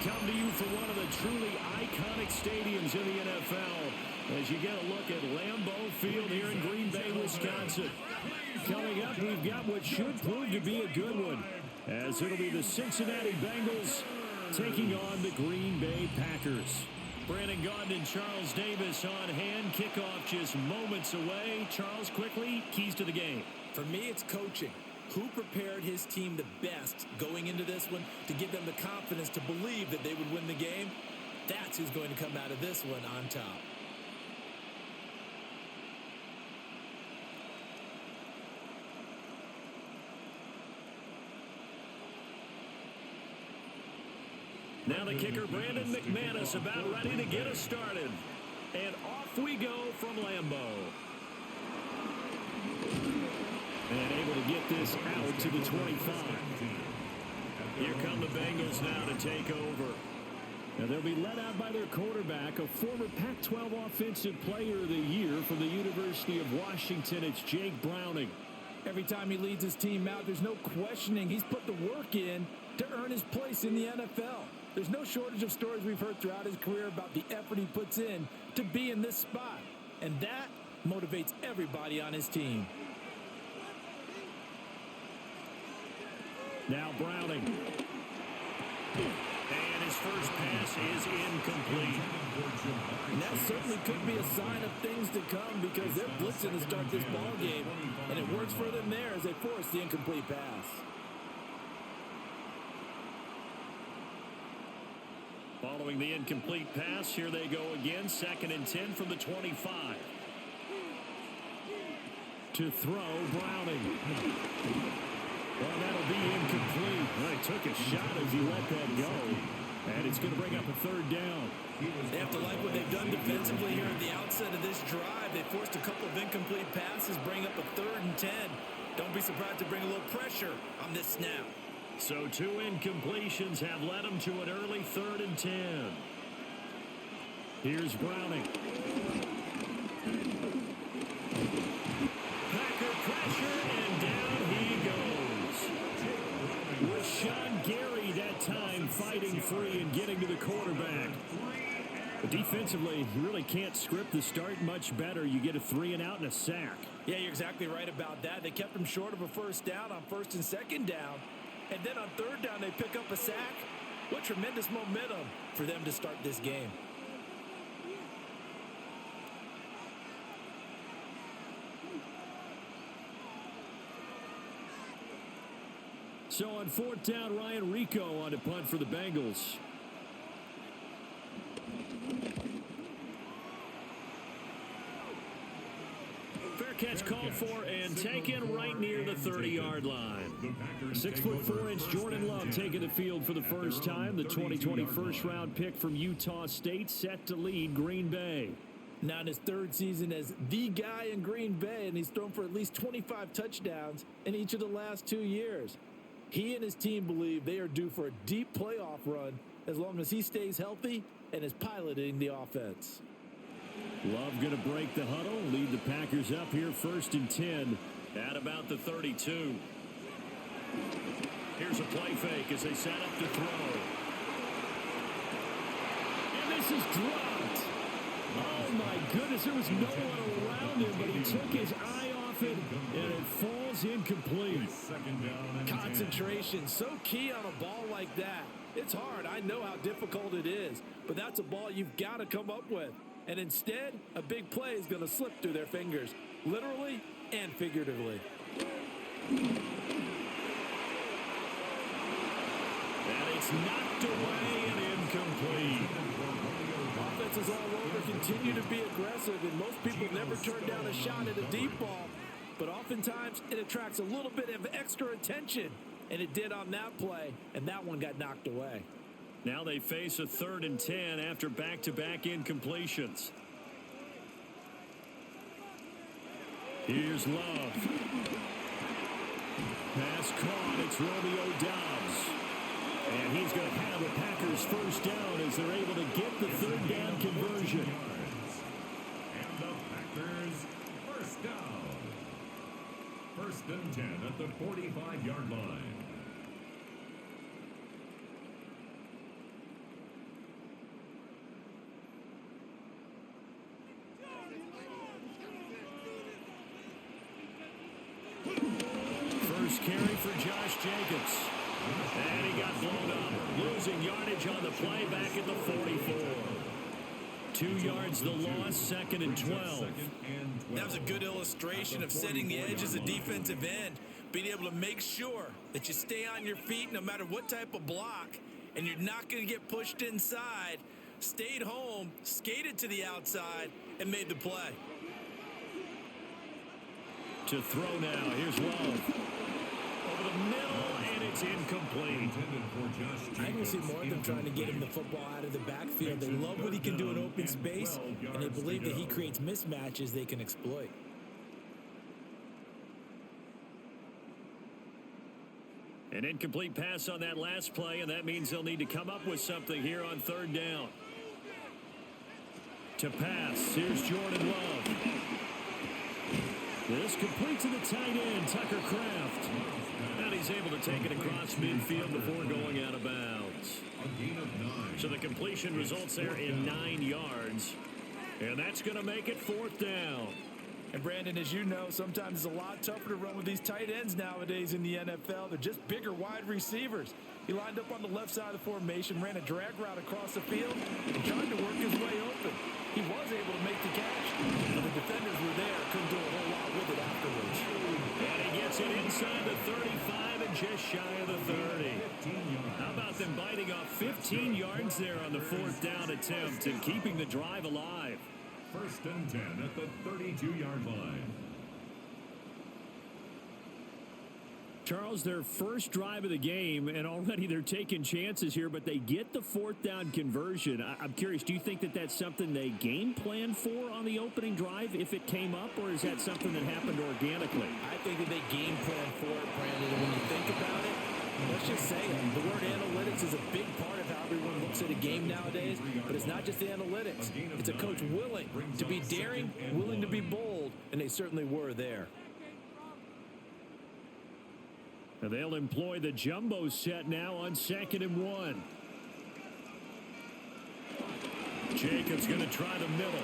come to you from one of the truly iconic stadiums in the NFL as you get a look at Lambeau Field here in Green Bay, Wisconsin. Coming up, we've got what should prove to be a good one, as it'll be the Cincinnati Bengals taking on the Green Bay Packers. Brandon Gaudin and Charles Davis on hand. Kickoff just moments away. Charles, quickly, keys to the game. For me, it's coaching. Who prepared his team the best going into this one to give them the confidence to believe that they would win the game? That's who's going to come out of this one on top. Now the kicker, Brandon McManus, about ready to get us started. And off we go from Lambeau. And able to get this out to the 25. Here come the Bengals now to take over. Now they'll be led out by their quarterback, a former Pac-12 Offensive Player of the Year from the University of Washington. It's Jake Browning. Every time he leads his team out, there's no questioning. He's put the work in to earn his place in the NFL. There's no shortage of stories we've heard throughout his career about the effort he puts in to be in this spot. And that motivates everybody on his team. Now Browning. And his first pass is incomplete. And that certainly could be a sign of things to come because they're blitzing to start this ball game. And it works for them there as they force the incomplete pass. Following the incomplete pass, here they go again. 2nd and 10 from the 25. To throw, Browning. Well, that'll be incomplete. Well, he took a shot as he let that go. And it's going to bring up a 3rd down. They have to like what they've done defensively here at the outset of this drive. They forced a couple of incomplete passes, bring up a 3rd and 10. Don't be surprised to bring a little pressure on this snap. So 2 incompletions have led them to an early 3rd and 10. Here's Browning. Packer pressure, and down he goes. With Sean Gary that time fighting free and getting to the quarterback. But defensively, you really can't script the start much better. You get a 3 and out and a sack. Yeah, you're exactly right about that. They kept him short of a 1st down on 1st and 2nd down. And then on 3rd down, they pick up a sack. What tremendous momentum for them to start this game. So on 4th down, Ryan Rico on to punt for the Bengals. Fair catch called for and taken right near the 30-yard line. 6'4" Jordan Love taking the field for the first time. The 2020 first-round pick from Utah State set to lead Green Bay. Now in his 3rd season as the guy in Green Bay, and he's thrown for at least 25 touchdowns in each of the last 2 years. He and his team believe they are due for a deep playoff run as long as he stays healthy and is piloting the offense. Love going to break the huddle, lead the Packers up here 1st and 10 at about the 32. Here's a play fake as they set up to throw. And this is dropped. Oh my goodness, there was no one around him, but he took his eye off it, and it falls incomplete. Concentration, so key on a ball like that. It's hard, I know how difficult it is, but that's a ball you've got to come up with. And instead, a big play is going to slip through their fingers, literally and figuratively. And it's knocked away and incomplete. Offenses all over continue to be aggressive, and most people never turn down a shot at a deep ball. But oftentimes, it attracts a little bit of extra attention, and it did on that play, and that one got knocked away. Now they face a 3rd and 10 after back-to-back incompletions. Here's Love. Pass caught. It's Romeo Doubs. And he's going to have the Packers 1st down as they're able to get the 3rd down conversion. And the Packers 1st down. 1st and 10 at the 45-yard line. for Josh Jacobs. And he got blown up. Losing yardage on the play back at the 44. 2 yards the loss, 2nd and 12. That was a good illustration of setting the edge as a defensive end. Being able to make sure that you stay on your feet no matter what type of block, and you're not going to get pushed inside. Stayed home, skated to the outside, and made the play. To throw now, here's Love. Over the middle, and it's incomplete. I can see more of them trying to get him the football out of the backfield. They love what he can do in open space, and they believe that he creates mismatches they can exploit. An incomplete pass on that last play, and that means they'll need to come up with something here on 3rd down. To pass, here's Jordan Love. This complete to the tight end, Tucker Kraft. And he's able to take it across midfield before going out of bounds. So the completion results there in 9 yards. And that's going to make it 4th down. And Brandon, as you know, sometimes it's a lot tougher to run with these tight ends nowadays in the NFL. They're just bigger wide receivers. He lined up on the left side of the formation, ran a drag route across the field, and tried to work his way open. He was able to make the catch, but the defenders were there, couldn't do a whole lot with it afterwards. And he gets it inside the 35 and just shy of the 30. How about them biting off 15 yards there on the 4th down attempt and keeping the drive alive? 1st and 10 at the 32-yard line. Charles, their first drive of the game, and already they're taking chances here, but they get the 4th down conversion. I'm curious, do you think that that's something they game plan for on the opening drive if it came up, or is that something that happened organically? I think that they game plan for it, Brandon, and when you think about it, let's just say it. The word analytics is a big part of how everyone looks at a game nowadays, but it's not just the analytics. It's a coach willing to be daring, willing to be bold, and they certainly were there. And they'll employ the jumbo set now on 2nd and 1. Jacobs going to try the middle.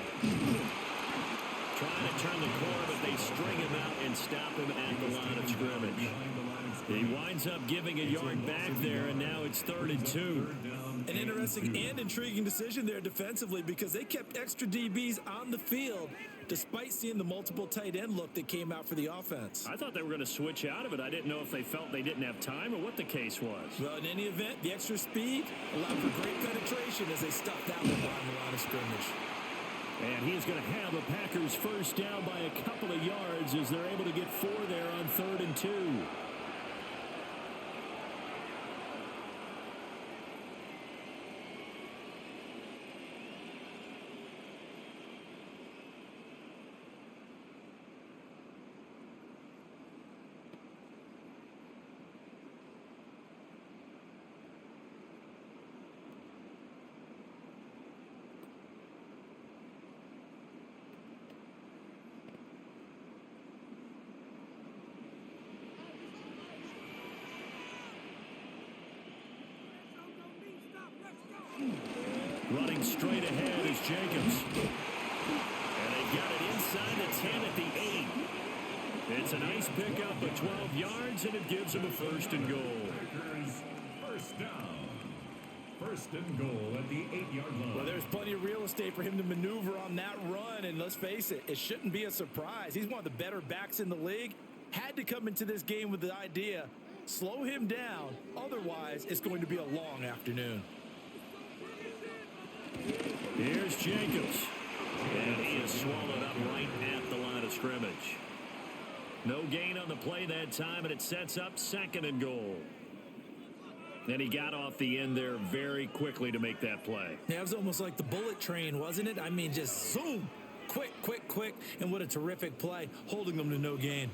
Trying to turn the corner, but they string him out and stop him at the line of scrimmage. He winds up giving a yard back there, and now it's 3rd and 2. An interesting and intriguing decision there defensively because they kept extra DBs on the field despite seeing the multiple tight end look that came out for the offense. I thought they were going to switch out of it. I didn't know if they felt they didn't have time or what the case was. Well, in any event, the extra speed allowed for great penetration as they stuffed that one on the line of scrimmage. And he's going to have the Packers first down by a couple of yards as they're able to get 4 there on 3rd and 2. Running straight ahead is Jacobs. And they got it inside the 10 at the 8. It's a nice pickup of 12 yards, and it gives them a 1st and goal. First down. 1st and goal at the 8-yard line. Well, there's plenty of real estate for him to maneuver on that run, and let's face it, it shouldn't be a surprise. He's one of the better backs in the league. Had to come into this game with the idea, slow him down, otherwise it's going to be a long afternoon. Here's Jacobs. And he is swallowed up right at the line of scrimmage. No gain on the play that time, and it sets up 2nd and goal. And he got off the end there very quickly to make that play. Yeah, it was almost like the bullet train, wasn't it? I mean, just zoom. Quick, quick, quick. And what a terrific play, holding them to no gain.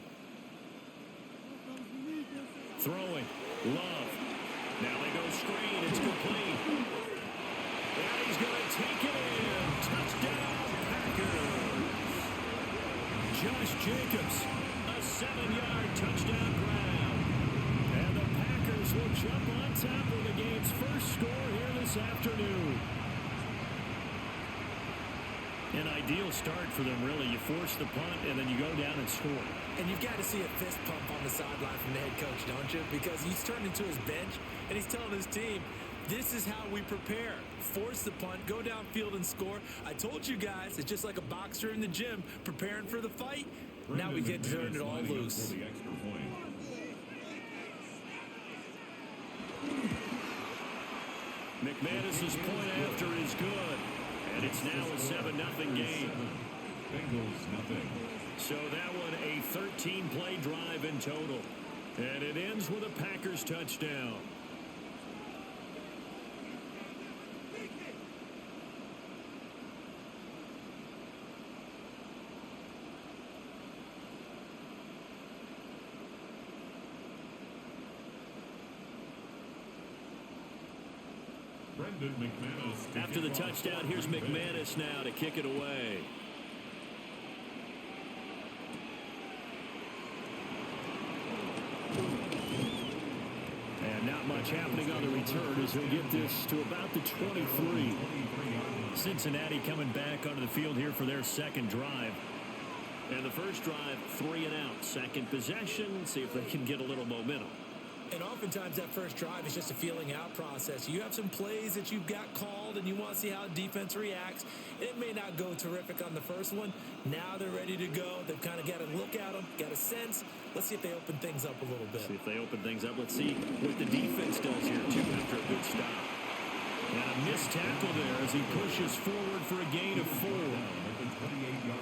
Throwing. Love. Now they go screen. It's complete. And he's going to take it in. Touchdown, Packers. Josh Jacobs, a 7-yard touchdown grab. And the Packers will jump on top of the game's first score here this afternoon. An ideal start for them, really. You force the punt, and then you go down and score. And you've got to see a fist pump on the sideline from the head coach, don't you? Because he's turned into his bench, and he's telling his team, this is how we prepare. Force the punt, go downfield and score. I told you guys, it's just like a boxer in the gym preparing for the fight. Now we get to turn it all loose. McManus's point after is good. And it's now a 7-0 game. Bengals nothing. So that one a 13-play drive in total. And it ends with a Packers touchdown. After the touchdown, here's McManus now to kick it away. And not much happening on the return as he'll get this to about the 23. Cincinnati coming back onto the field here for their second drive. And the first drive, 3 and out. Second possession, see if they can get a little momentum. And oftentimes that first drive is just a feeling out process. You have some plays that you've got called and you want to see how defense reacts. It may not go terrific on the first one. Now they're ready to go. They've kind of got to look at them, got a sense. Let's see if they open things up a little bit. See if they open things up. Let's see what the defense does here, too, after a good stop. And a missed tackle there as he pushes forward for a gain of 4.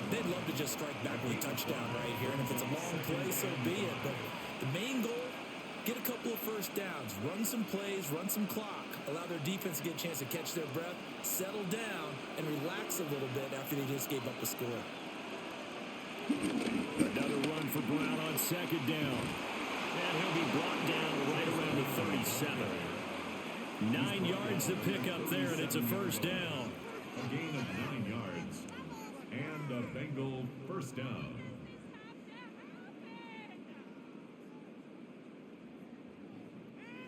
They'd love to just strike back with a touchdown right here. And if it's a long play, so be it. But the main goal, get a couple of first downs, run some plays, run some clock, allow their defense to get a chance to catch their breath, settle down, and relax a little bit after they just gave up a score. Another run for Brown on second down. And he'll be brought down right around the 37. 9 yards to pick up there, and it's a first down. A gain of 9 yards. And a Bengal first down.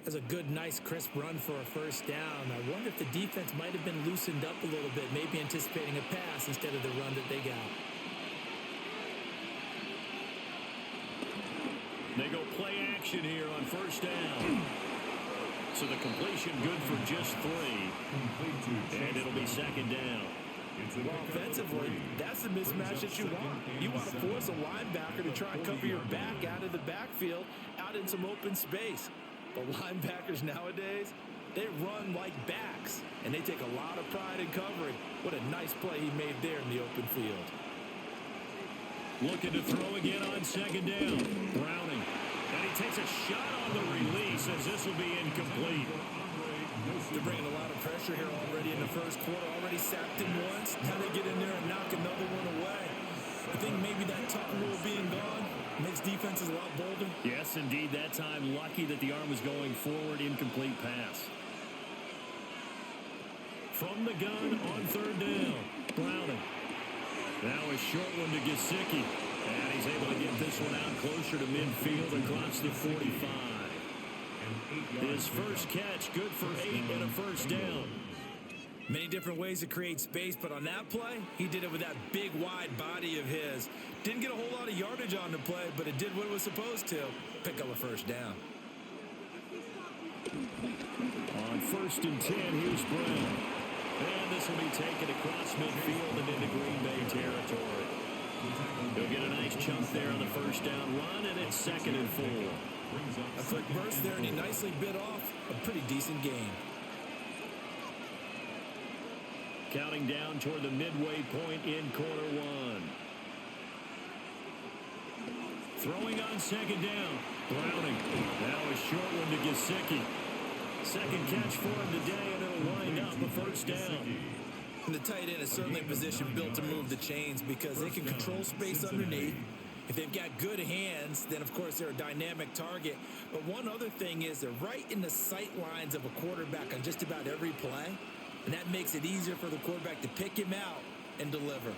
That's a good, nice, crisp run for a first down. I wonder if the defense might have been loosened up a little bit, maybe anticipating a pass instead of the run that they got. They go play action here on first down. So the completion good for just 3. And it'll be second down. Well, offensively, that's the mismatch that you want. You want to force a linebacker to try and cover your back out of the backfield, out in some open space. But linebackers nowadays, they run like backs, and they take a lot of pride in covering. What a nice play he made there in the open field. Looking to throw again on second down. Browning. And he takes a shot on the release as this will be incomplete. They're bringing a lot of pressure here already in the first quarter. Already sacked him once. Now they get in there and knock another one away. I think maybe that tuck rule being gone makes defenses a lot bolder. Yes, indeed. That time, lucky that the arm was going forward. Incomplete pass. From the gun on third down. Browning. Now a short one to Gesicki. And he's able to get this one out closer to midfield across the 45. His first catch, good for 8 and a first down. Many different ways to create space, but on that play, he did it with that big, wide body of his. Didn't get a whole lot of yardage on the play, but it did what it was supposed to. Pick up a first down. On first and 10, here's Brown. And this will be taken across midfield and into Green Bay territory. He'll get a nice chunk there on the first down run, and it's second and 4. A quick burst there, and he nicely bit off a pretty decent gain. Counting down toward the midway point in quarter 1. Throwing on second down. Browning. Now a short one to Gesicki. Second catch for him today, and it'll wind up a first down. And the tight end is certainly a position built to move the chains because they can control space underneath. If they've got good hands, then, of course, they're a dynamic target. But one other thing is they're right in the sight lines of a quarterback on just about every play. And that makes it easier for the quarterback to pick him out and deliver.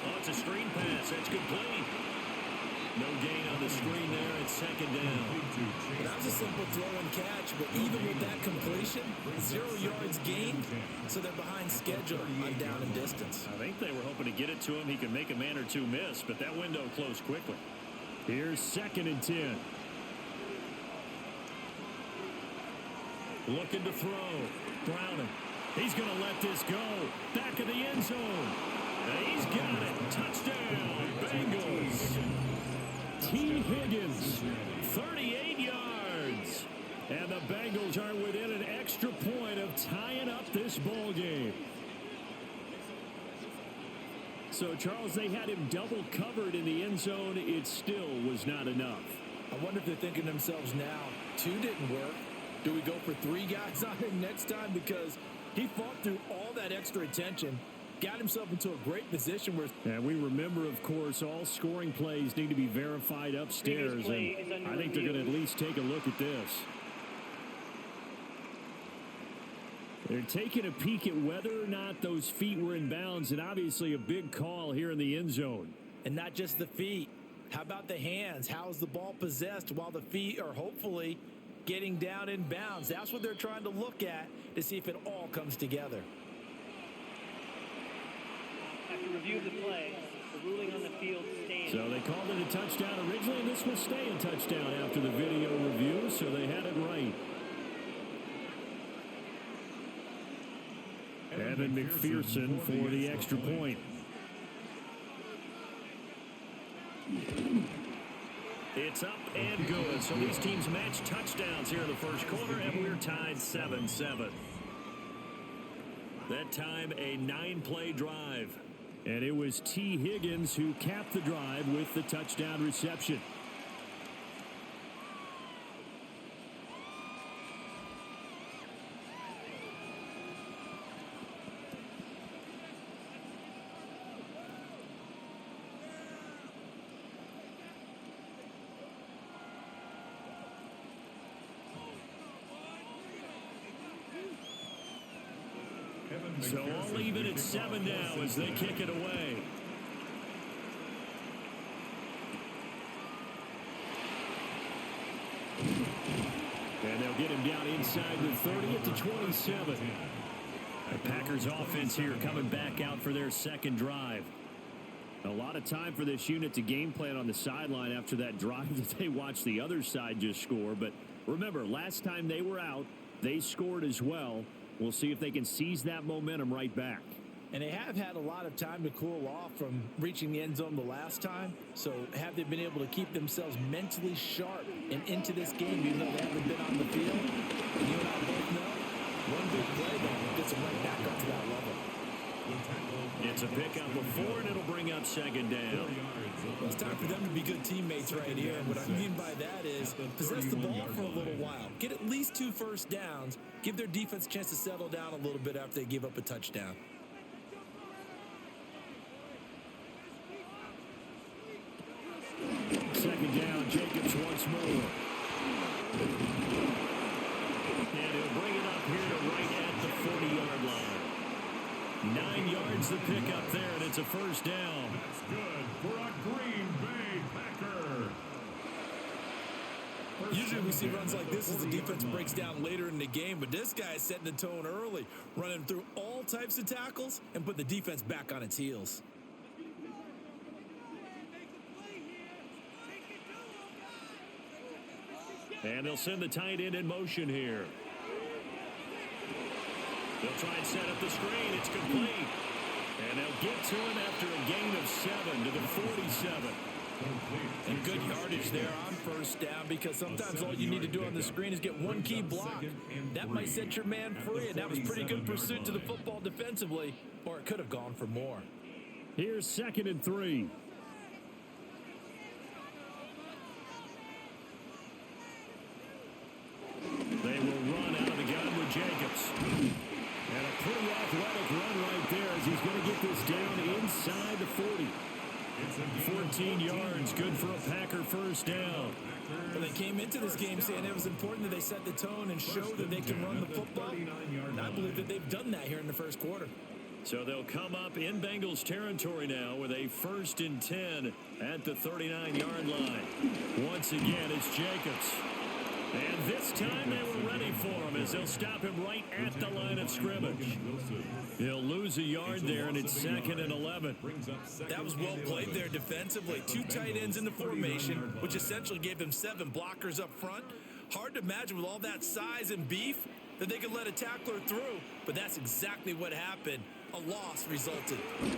Oh, it's a screen pass. That's complete. No gain on the screen there at second down. That was a simple throw and catch, but even with that completion, 0 yards gained, so they're behind schedule on down and distance. I think they were hoping to get it to him. He could make a man or two miss, but that window closed quickly. Here's 2nd and 10. Looking to throw. Browning. He's going to let this go. Back of the end zone. And he's got it. Touchdown, Bengals. T. Higgins, 38 yards. And the Bengals are within an extra point of tying up this ball game. So, Charles, they had him double covered in the end zone. It still was not enough. I wonder if they're thinking to themselves now, 2 didn't work. Do we go for 3 guys on him next time? Because he fought through all that extra attention, got himself into a great position where... And we remember, of course, all scoring plays need to be verified upstairs. And I think they're going to at least take a look at this. They're taking a peek at whether or not those feet were in bounds, and obviously a big call here in the end zone. And not just the feet. How about the hands? How is the ball possessed while the feet are hopefully getting down in bounds? That's what they're trying to look at to see if it all comes together. After review of the play, the ruling on the field stands. So they called it a touchdown originally, and this will stay a touchdown after the video review, so they had it right. Evan McPherson for the extra point. It's up and good. So these teams match touchdowns here in the first quarter, and we're tied 7-7. That time, a 9-play drive. And it was T. Higgins who capped the drive with the touchdown reception. So all even at 7 now as they kick it away. And they'll get him down inside the 30 at the 27. The Packers offense here coming back out for their second drive. A lot of time for this unit to game plan on the sideline after that drive that they watched the other side just score. But remember, last time they were out, they scored as well. We'll see if they can seize that momentum right back. And they have had a lot of time to cool off from reaching the end zone the last time. So have they been able to keep themselves mentally sharp and into this game, even though they haven't been on the field? And you and I both know, one big play, though, gets them right back up to that level. It's a pickup of 4, and it'll bring up second down. Well, it's time for them to be good teammates right here. And what I mean by that is possess the ball for a little while. Get at least 2 first downs. Give their defense a chance to settle down a little bit after they give up a touchdown. Second down, Jacobs once more. And he'll bring it up here to right at the 40-yard line. 9 yards to pick up there, and it's a first down. That's good for a Green Bay Packer. Usually we see runs like this as the defense breaks down later in the game, but this guy is setting the tone early, running through all types of tackles and put the defense back on its heels. And they'll send the tight end in motion here. They'll try and set up the screen. It's complete. And they'll get to him after a gain of 7 to the 47. And good yardage there on first down, because sometimes all you need to do on the screen is get one key block. That might set your man free, and that was pretty good pursuit to the football defensively, or it could have gone for more. Here's 2nd and 3. They will run out of the gun with Jacobs. And a pretty athletic run right there as he's going to get this down inside the 40. 14 yards, good for a Packer first down. Well, they came into this game saying it was important that they set the tone and show that they can run the football. And I believe that they've done that here in the first quarter. So they'll come up in Bengals territory now with a 1st and 10 at the 39-yard line. Once again, it's Jacobs. And this time they were ready for him as they'll stop him right at the line of scrimmage. He'll lose a yard there, and it's 2nd and 11. That was well played there defensively. 2 tight ends in the formation, which essentially gave them 7 blockers up front. Hard to imagine with all that size and beef that they could let a tackler through, but that's exactly what happened. A loss resulted. And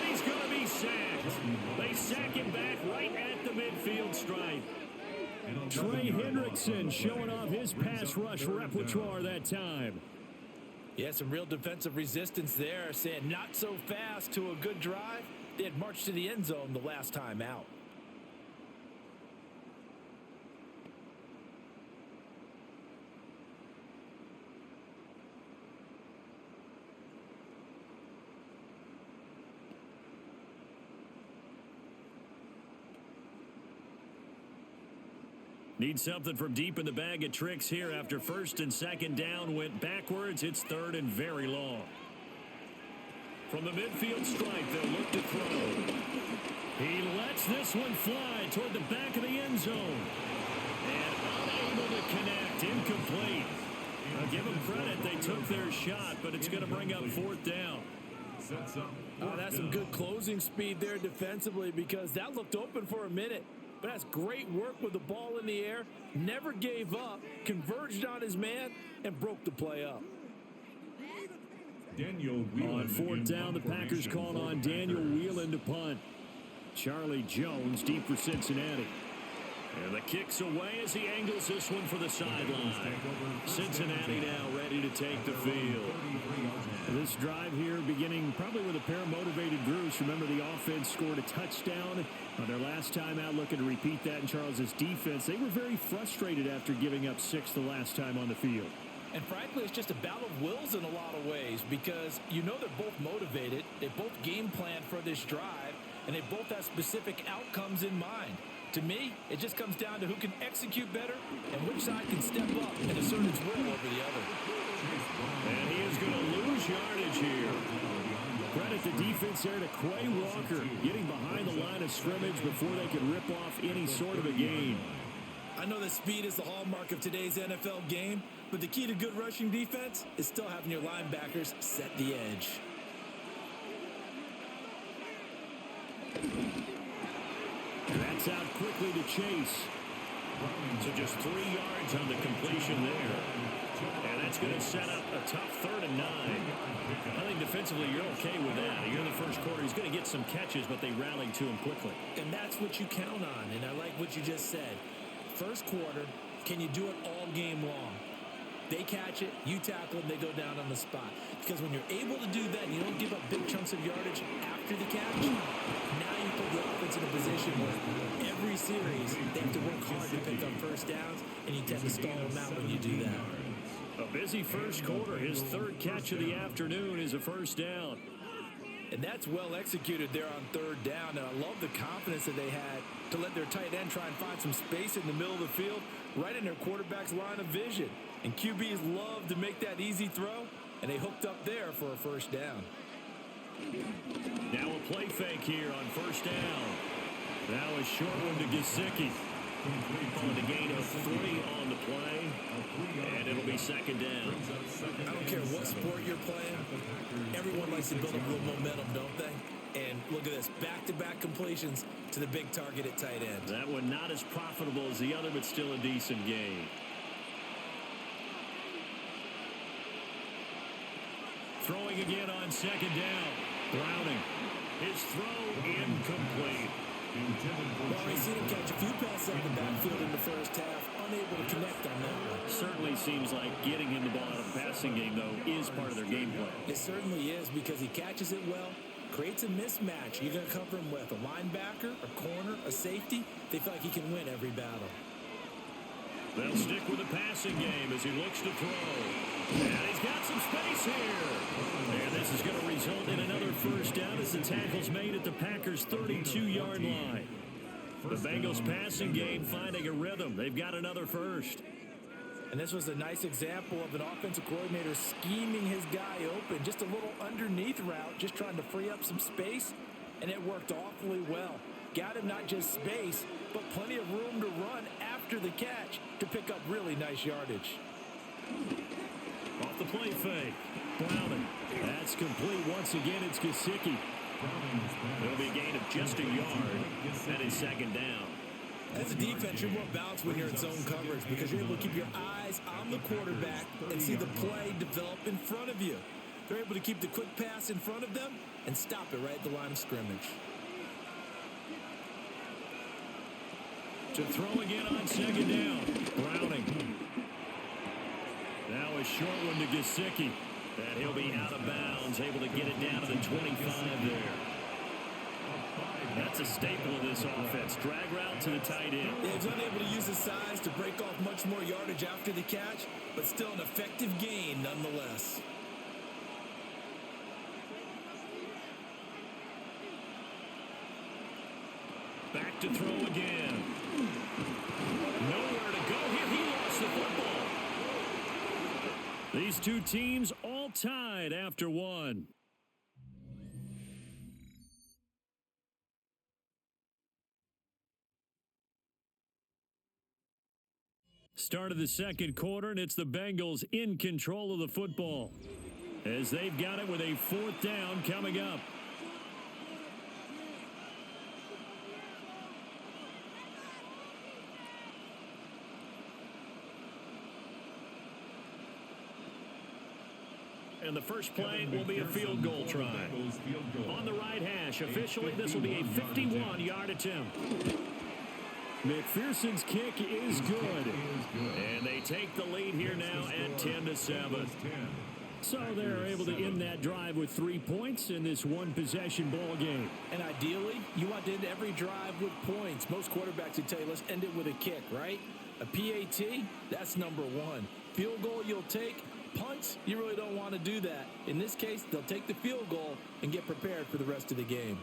he's going to be sacked. They sack him back right at the midfield stripe. Trey Hendrickson showing off his pass rush repertoire that time. Yeah, some real defensive resistance there, saying not so fast to a good drive. They had marched to the end zone the last time out. Need something from deep in the bag of tricks here after 1st and 2nd down went backwards. It's 3rd and very long. From the midfield stripe, they'll look to throw. He lets this one fly toward the back of the end zone. And unable to connect, incomplete. I'll give them credit, they took their shot, but it's going to bring up 4th down. Oh, that's some good closing speed there defensively because that looked open for a minute. But that's great work with the ball in the air. Never gave up, converged on his man, and broke the play up. On 4th down, the Packers called on Daniel Whelan to punt. Charlie Jones deep for Cincinnati. And the kick's away as he angles this one for the sideline. Cincinnati now ready to take the field. This drive here beginning probably with a pair of motivated groups. Remember, the offense scored a touchdown on their last time out, looking to repeat that in Charles's defense. They were very frustrated after giving up 6 the last time on the field. And frankly, it's just a battle of wills in a lot of ways because you know they're both motivated. They both game planned for this drive, and they both have specific outcomes in mind. To me, it just comes down to who can execute better and which side can step up and assert its will over the other. And he is going to lose yardage here. Credit the defense there to Quay Walker, getting behind the line of scrimmage before they could rip off any sort of a gain. I know that speed is the hallmark of today's NFL game, but the key to good rushing defense is still having your linebackers set the edge. That's out quickly to Chase. So just 3 yards on the completion there. And that's going to set up a tough 3rd and 9. I think defensively you're okay with that. You're in the first quarter. He's going to get some catches, but they rallied to him quickly. And that's what you count on, and I like what you just said. First quarter, can you do it all game long? They catch it, you tackle them, they go down on the spot. Because when you're able to do that and you don't give up big chunks of yardage after the catch, now you put the offense in a position where every series they have to work hard to pick up first downs, and you tend to stall them out when you do that. A busy first quarter. His 3rd catch of the afternoon is a first down. And that's well executed there on 3rd down. And I love the confidence that they had to let their tight end try and find some space in the middle of the field, right in their quarterback's line of vision. And QBs love to make that easy throw, and they hooked up there for a first down. Now a play fake here on 1st down. Now a short one to Gesicki. On the gain of 3 on the play, and it'll be 2nd down. I don't care what sport you're playing. Everyone likes to build up a little momentum, don't they? And look at this, back-to-back completions to the big target at tight end. That one not as profitable as the other, but still a decent gain. Throwing again on 2nd down. Browning. His throw incomplete. Well, we've seen him catch a few passes out of the backfield in the first half, unable to connect on that one. Certainly seems like getting him the ball out of the passing game, though, is part of their game plan. It certainly is because he catches it well, creates a mismatch. You're going to cover him with a linebacker, a corner, a safety. They feel like he can win every battle. They'll stick with the passing game as he looks to throw. And he's got some space here. And this is going to result in another first down as the tackle's made at the Packers' 32-yard line. The Bengals passing game finding a rhythm. They've got another first. And this was a nice example of an offensive coordinator scheming his guy open. Just a little underneath route, just trying to free up some space, and it worked awfully well. Got him not just space, but plenty of room to run after the catch to pick up really nice yardage. Off the play fake. Browning. That's complete. Once again, it's Gesicki. It'll be a gain of just a yard. That is second down. As a defense, you're more balanced when you're in zone coverage because you're able to keep your eyes on the quarterback and see the play develop in front of you. They're able to keep the quick pass in front of them and stop it right at the line of scrimmage. To throw again on second down. Browning. Now a short one to Gesicki. And he'll be out of bounds, able to get it down to the 25 there. That's a staple of this offense. Drag route to the tight end. Yeah, he's unable to use his size to break off much more yardage after the catch, but still an effective gain nonetheless. Back to throw again. Nowhere to go here. He lost the football. These two teams all tied after one. Start of the second quarter, and it's the Bengals in control of the football as they've got it with a fourth down coming up. And the first play will be a field goal try. On the right hash, officially, this will be a 51-yard attempt. McPherson's kick is good. And they take the lead here now at 10-7. So they're able to end that drive with 3 points in this one-possession ball game. And ideally, you want to end every drive with points. Most quarterbacks would tell you, let's end it with a kick, right? A PAT, that's number one. Field goal you'll take. Punts, you really don't want to do that. In this case, they'll take the field goal and get prepared for the rest of the game.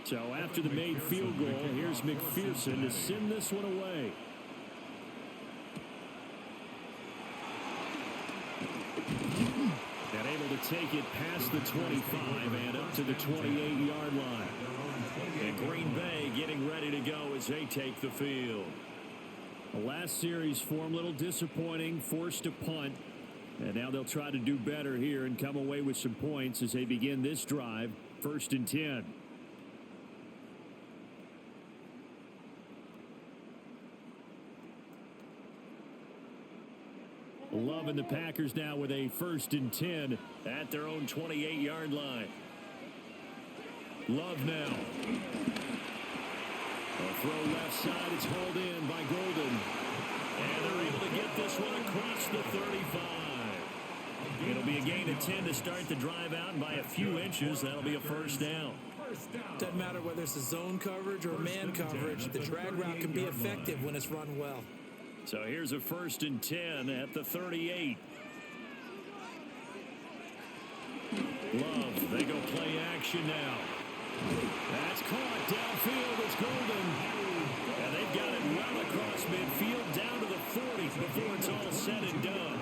So after the made field goal, here's McPherson to send this one away. And able to take it past the 25 and up to the 28-yard line. And Green Bay getting ready to go as they take the field. The last series for them, a little disappointing, forced to punt. And now they'll try to do better here and come away with some points as they begin this drive, 1st and 10. Love and the Packers now with a 1st and 10 at their own 28-yard line. Love now. A throw left side. It's hauled in by Golden. And they're able to get this one across the 35. It'll be a gain of 10 to start the drive out, and by a few inches, that'll be a first down. Doesn't matter whether it's a zone coverage or man coverage. The drag route can be effective when it's run well. So here's a 1st and 10 at the 38. Love, they go play action now. That's caught downfield. It's Golden. And they've got it well across midfield down to the 40 before it's all said and done.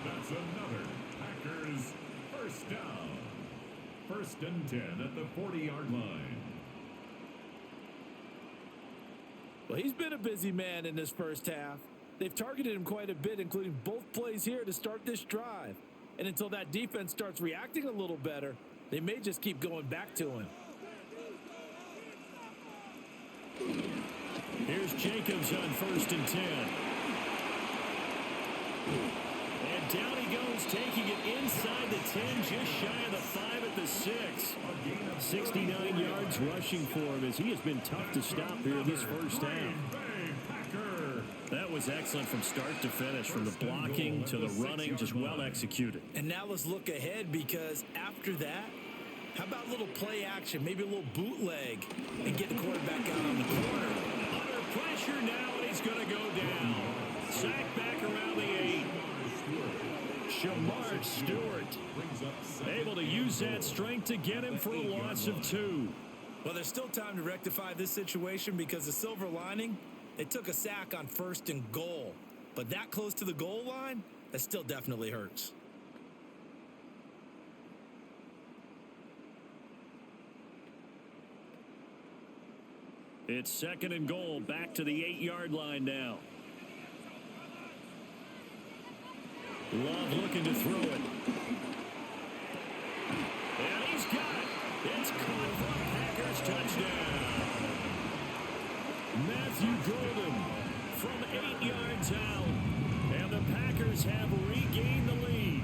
That's another Packers first down. 1st and 10 at the 40-yard line. Well, he's been a busy man in this first half. They've targeted him quite a bit, including both plays here to start this drive. And until that defense starts reacting a little better, they may just keep going back to him. Here's Jacobs on 1st and 10. And down he goes, taking it inside the 10, just shy of the 5 at the 6. 69 yards rushing for him as he has been tough to stop here this first half. That was excellent from start to finish, from the blocking to the running, just well executed. And now let's look ahead, because after that, how about a little play action, maybe a little bootleg, and get the quarterback out on the corner. Under pressure now, and he's going to go down. Sacked back around the 8. Shamar Stewart able to use that strength to get him for a loss of 2. Well, there's still time to rectify this situation because the silver lining, they took a sack on 1st and goal. But that close to the goal line, that still definitely hurts. It's 2nd and goal, back to the 8-yard line now. Love looking to throw it. And he's got it. It's caught for a Packers touchdown. Matthew Golden from 8 yards out. And the Packers have regained the lead.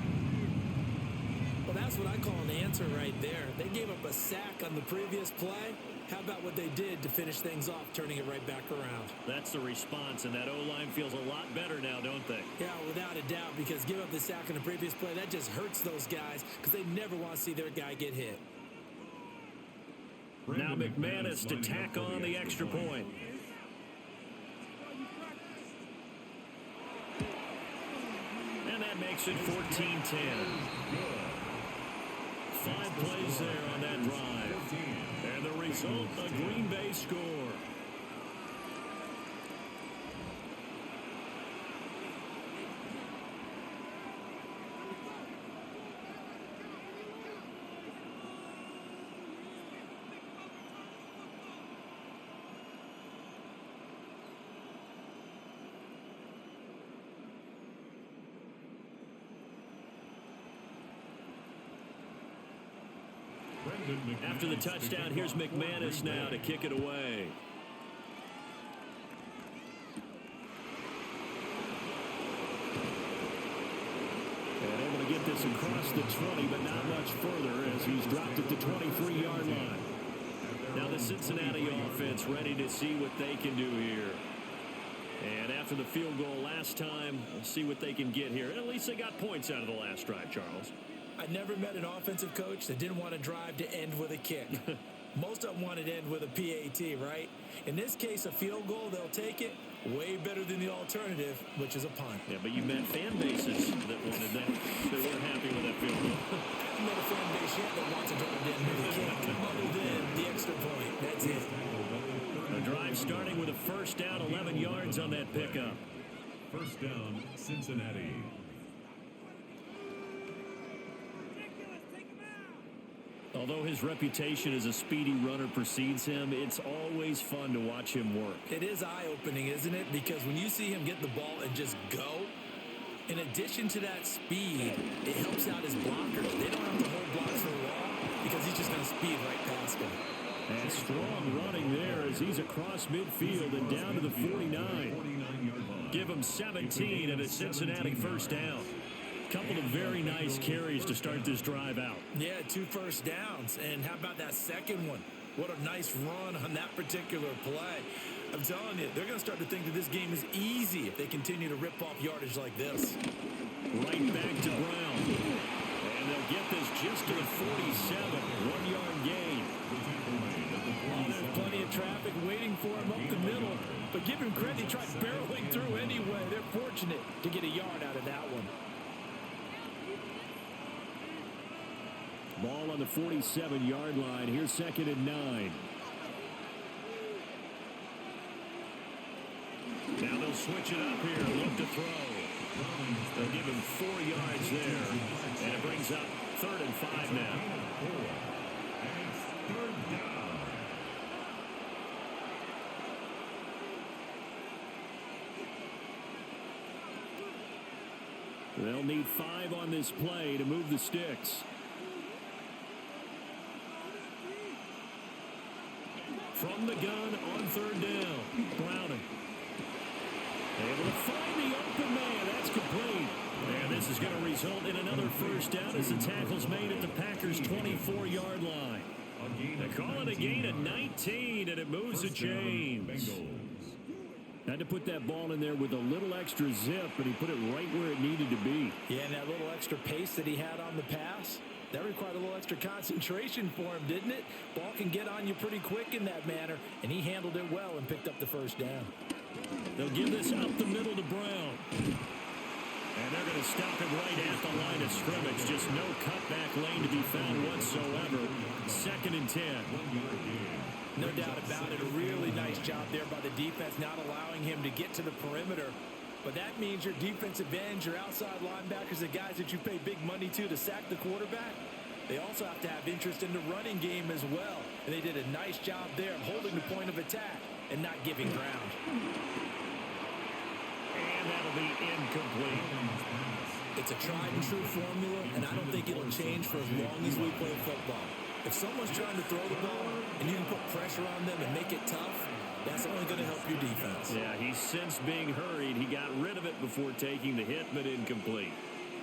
Well, that's what I call an answer right there. They gave up a sack on the previous play. How about what they did to finish things off, turning it right back around? That's the response, and that O-line feels a lot better now, don't they? Yeah, without a doubt, because give up the sack on the previous play, that just hurts those guys because they never want to see their guy get hit. Now McManus to tack on the extra point. And that makes it 14-10. 5 plays there on that drive. And the result, a Green Bay score. After the touchdown, here's McManus now to kick it away. And able to get this across the 20, but not much further as he's dropped at the 23-yard line. Now the Cincinnati offense ready to see what they can do here. And after the field goal last time, we'll see what they can get here. And at least they got points out of the last drive, Charles. I never met an offensive coach that didn't want to drive to end with a kick. Most of them wanted to end with a PAT, right? In this case, a field goal, they'll take it. Way better than the alternative, which is a punt. Yeah, but you met fan bases that wanted that. They weren't happy with that field goal. I met a fan base yet that wants to drive to end with a kick. Other than the extra point. That's it. The drive starting with a first down, 11 yards on that pickup. First down, Cincinnati. Although his reputation as a speedy runner precedes him, it's always fun to watch him work. It is eye-opening, isn't it? Because when you see him get the ball and just go, in addition to that speed, it helps out his blockers. They don't have to hold blocks for long because he's just going to speed right past them. And strong running there as he's across midfield and down to the 49. Give him 17 and a Cincinnati first down. Couple of very nice carries to start this drive out. Yeah, 2 first downs. And how about that second one? What a nice run on that particular play. I'm telling you, they're going to start to think that this game is easy if they continue to rip off yardage like this. Right back to Brown. And they'll get this just to the 47. 1-yard gain. Oh, there's plenty of traffic waiting for him up the middle. But give him credit, he tried barreling through anyway. They're fortunate to get a yard out of that one. Ball on the 47-yard line. Here's 2nd and 9. Now they'll switch it up here. Look to throw. They'll give him 4 yards there. And it brings up 3rd and 5 now. They'll need 5 on this play to move the sticks. From the gun on 3rd down. Browning. Able to find the open man. That's complete. And this is going to result in another first down as the tackle's made at the Packers' 24-yard line. They call it a gain of 19, and it moves the chains. Had to put that ball in there with a little extra zip, but he put it right where it needed to be. Yeah, and that little extra pace that he had on the pass, that required a little extra concentration for him, didn't it? Ball can get on you pretty quick in that manner, and he handled it well and picked up the first down. They'll give this up the middle to Brown. And they're going to stop him right at the line of scrimmage. Just no cutback lane to be found whatsoever. 2nd and 10. No doubt about it. A really nice job there by the defense, not allowing him to get to the perimeter. But that means your defensive ends, your outside linebackers, the guys that you pay big money to sack the quarterback, they also have to have interest in the running game as well. And they did a nice job there of holding the point of attack and not giving ground. And that'll be incomplete. It's a tried and true formula, and I don't think it'll change for as long as we play football. If someone's trying to throw the ball and you can put pressure on them and make it tough, that's only going to help your defense. Yeah, he's since being hurried. He got rid of it before taking the hit, but incomplete.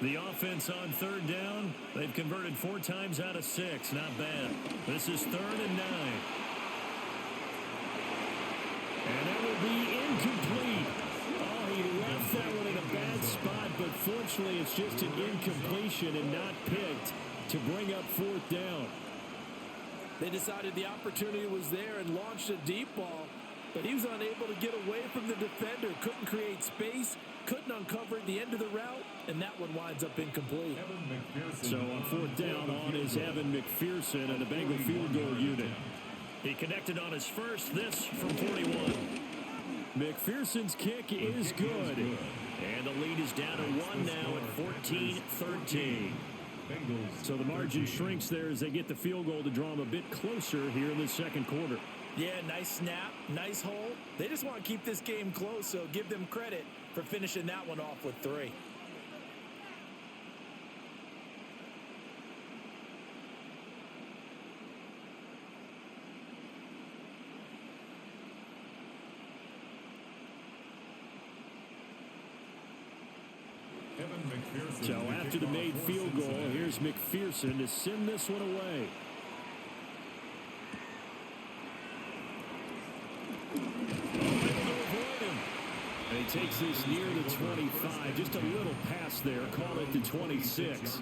The offense on 3rd down, they've converted 4 times out of 6. Not bad. This is 3rd and 9. And that will be incomplete. Oh, he left that one in a bad spot, but fortunately it's just an incompletion and not picked to bring up 4th down. They decided the opportunity was there and launched a deep ball, but he was unable to get away from the defender, couldn't create space, couldn't uncover the end of the route, and that one winds up incomplete. So on 4th down on is Evan McPherson and the Bengal field goal unit. He connected on his first, this from 41. McPherson's kick is good. And the lead is down to 1 now at 14-13. So the margin shrinks there as they get the field goal to draw them a bit closer here in the 2nd quarter. Yeah, nice snap, nice hole. They just want to keep this game close, so give them credit for finishing that one off with 3. So after the made field goal, here's McPherson to send this one away. And he takes this near the 25. Just a little pass there. Call it the 26.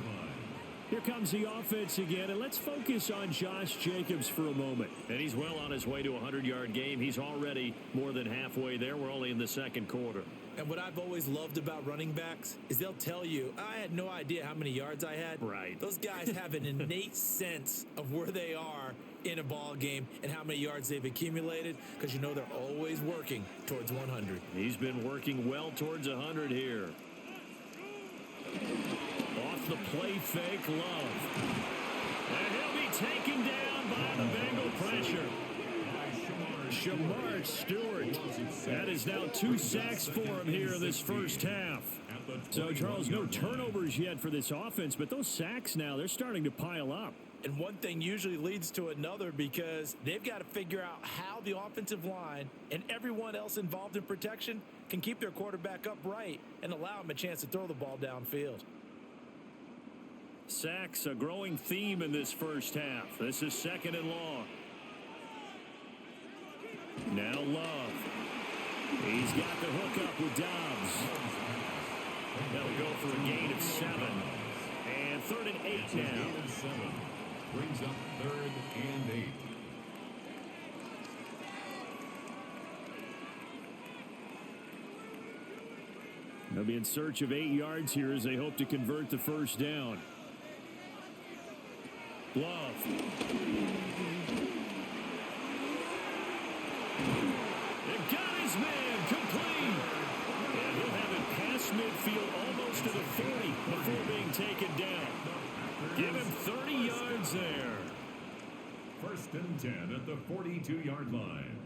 Here comes the offense again, and let's focus on Josh Jacobs for a moment. And he's well on his way to a 100-yard game. He's already more than halfway there. We're only in the 2nd quarter. And what I've always loved about running backs is they'll tell you, I had no idea how many yards I had. Right. Those guys have an innate sense of where they are in a ball game and how many yards they've accumulated, because you know they're always working towards 100. He's been working well towards 100 here. Off the play fake, Love. And he'll be taken down by the Bengal pressure. Shamar Stewart. That is now 2 sacks for him here in this first half. So, Charles, no turnovers yet for this offense, but those sacks now, they're starting to pile up. And one thing usually leads to another, because they've got to figure out how the offensive line and everyone else involved in protection can keep their quarterback upright and allow him a chance to throw the ball downfield. Sacks, a growing theme in this first half. This is 2nd and long. Now Love. He's got the hook up with Dobbs. That'll go for a gain of 7. And 3rd and 8 now. Brings up 3rd and 8. They'll be in search of 8 yards here as they hope to convert the first down. Love. They've got his man complete. And he'll have it past midfield almost to the 30 before being taken down. Give him 30 yards there. 1st and 10 at the 42-yard line.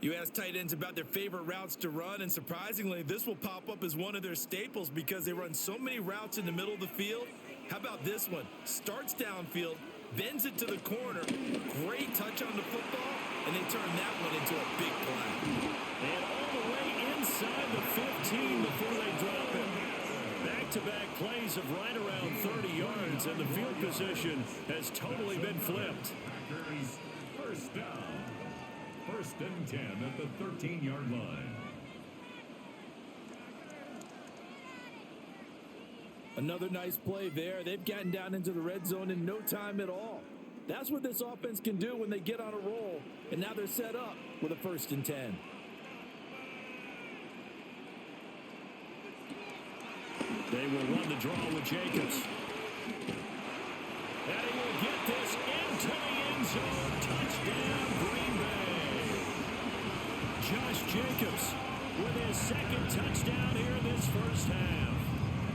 You ask tight ends about their favorite routes to run, and surprisingly, this will pop up as one of their staples because they run so many routes in the middle of the field. How about this one? Starts downfield, bends it to the corner, great touch on the football, and they turn that one into a big play. And all the way inside the 15 before they drop him. Back-to-back plays of right around 30 yards, and the field position has totally been flipped. Packers first down. 1st and 10 at the 13-yard line. Another nice play there. They've gotten down into the red zone in no time at all. That's what this offense can do when they get on a roll. And now they're set up with a 1st and 10. They will run the draw with Jacobs. And he will get this into the end zone. Touchdown, Green Bay. Josh Jacobs with his 2nd touchdown here in this first half.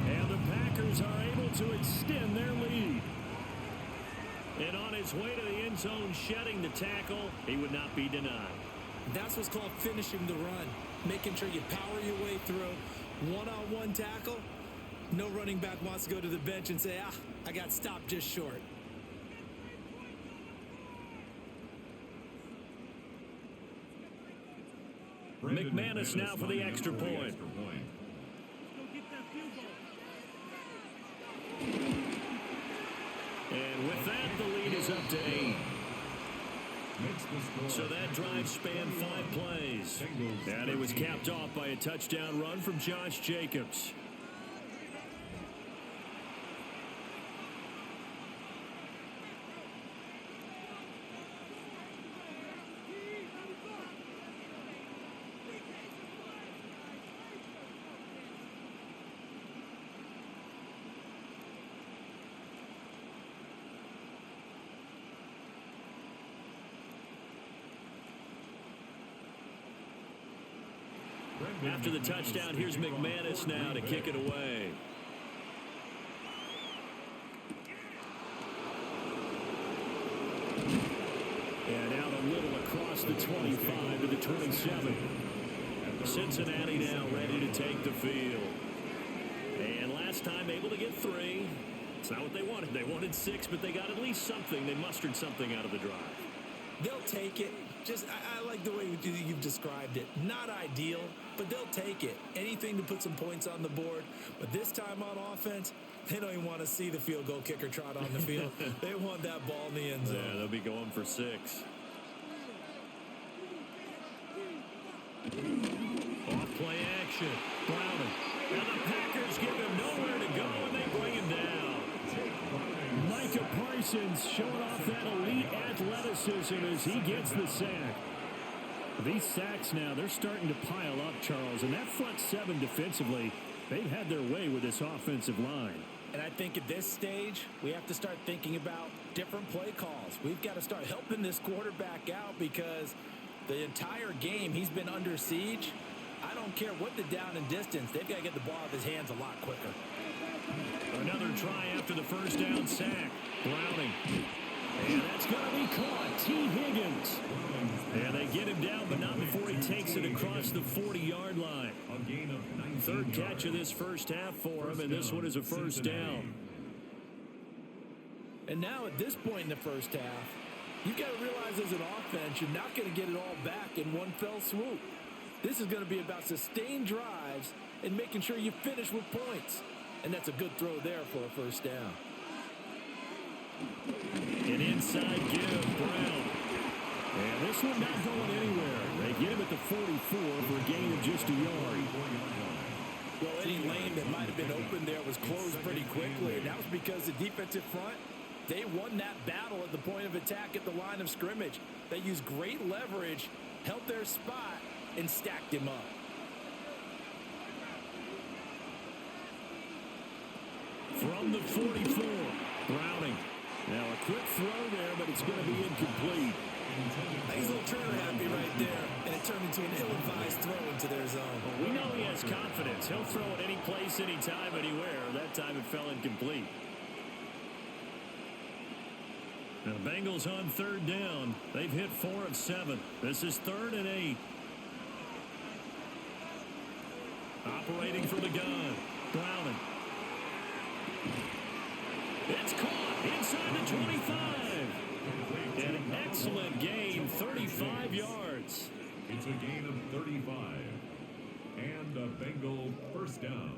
And the Packers are able to extend their lead. And on his way to the end zone, shedding the tackle, he would not be denied. That's what's called finishing the run. Making sure you power your way through. One-on-one tackle. No running back wants to go to the bench and say, I got stopped just short. McManus now for the extra point. And with that, the lead is up to 8. So that drive spanned 5 plays. And it was capped off by a touchdown run from Josh Jacobs. After the touchdown, here's McManus now to kick it away. And out a little across the 25 to the 27. Cincinnati now ready to take the field. And last time able to get 3. It's not what they wanted. They wanted 6, but they got at least something. They mustered something out of the drive. They'll take it. I like the way you've described it. Not ideal, but they'll take it. Anything to put some points on the board. But this time on offense, they don't even want to see the field goal kicker trot on the field. They want that ball in the end zone. Yeah, they'll be going for 6. Off play action. Browning. And the Packers give him nowhere to go, and they bring him down. Micah Parsons showing off that elite athleticism as he gets the sack. These sacks now, they're starting to pile up, Charles. And that front 7 defensively, they've had their way with this offensive line. And I think at this stage, we have to start thinking about different play calls. We've got to start helping this quarterback out because the entire game he's been under siege. I don't care what the down and distance. They've got to get the ball out of his hands a lot quicker. Another try after the first down sack. Browning. And that's going to be caught. T. Higgins. And they get him down, but not before he takes it across the 40-yard line. Third catch of this first half for him, and this one is a first down. And now at this point in the first half, you've got to realize as an offense, you're not going to get it all back in one fell swoop. This is going to be about sustained drives and making sure you finish with points. And that's a good throw there for a first down. An inside give, Brown. And this one not going anywhere. They get him at the 44 for a gain of just a yard. Well, any lane that might have been open there was closed pretty quickly. And that was because the defensive front, they won that battle at the point of attack at the line of scrimmage. They used great leverage, held their spot, and stacked him up. From the 44, Browning. Now a quick throw there, but it's going to be incomplete. He's a little trigger happy right there, and it turned into an ill-advised throw into their zone. Well, we know he has confidence. He'll throw it any place, anytime, anywhere. That time it fell incomplete. Now the Bengals on third down. They've hit 4 of 7. This is 3rd and 8. Operating from the gun. Browning. It's caught inside the 25. An excellent gain, 35 yards. It's a gain of 35. And a Bengal first down.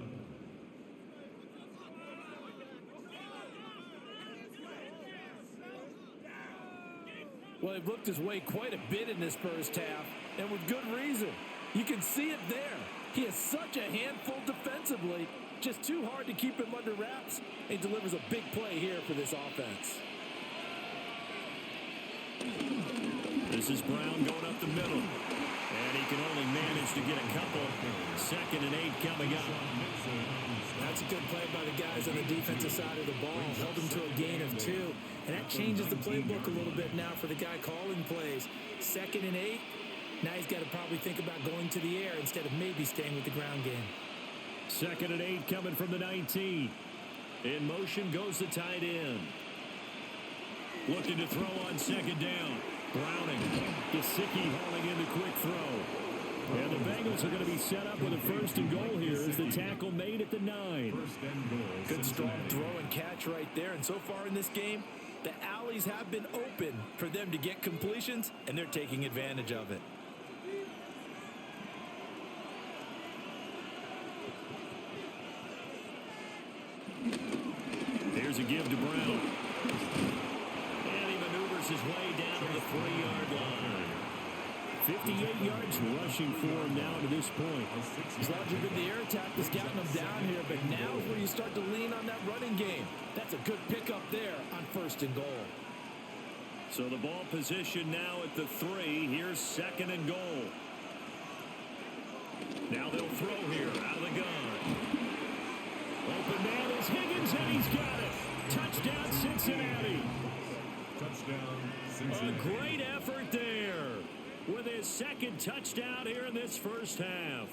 Well, they've looked his way quite a bit in this first half, and with good reason. You can see it there. He is such a handful defensively, Just too hard to keep him under wraps. He delivers a big play here for this offense. This is Brown going up the middle. And he can only manage to get a couple. 2nd and 8 coming up. That's a good play by the guys on the defensive side of the ball. Held him to a gain of 2. And that changes the playbook a little bit now for the guy calling plays. 2nd and 8. Now he's got to probably think about going to the air instead of maybe staying with the ground game. 2nd and 8 coming from the 19. In motion goes the tight end. Looking to throw on 2nd down. Browning. Gesicki hauling in the quick throw. And the Bengals are going to be set up with a 1st and goal here as the tackle made at the 9. Good strong throw and catch right there. And so far in this game, the alleys have been open for them to get completions, and they're taking advantage of it. There's a give to Brown. And he maneuvers his way down to the 3-yard line. 58 yards rushing for him now to this point. It's largely been the air attack that's gotten him down here, but now is where you start to lean on that running game. That's a good pickup there on 1st and goal. So the ball position now at the 3. Here's 2nd and goal. Now they'll throw here out of the gun. Open man is Higgins, and he's got it. Touchdown, Cincinnati. Touchdown, Cincinnati. A great effort there with his 2nd touchdown here in this first half.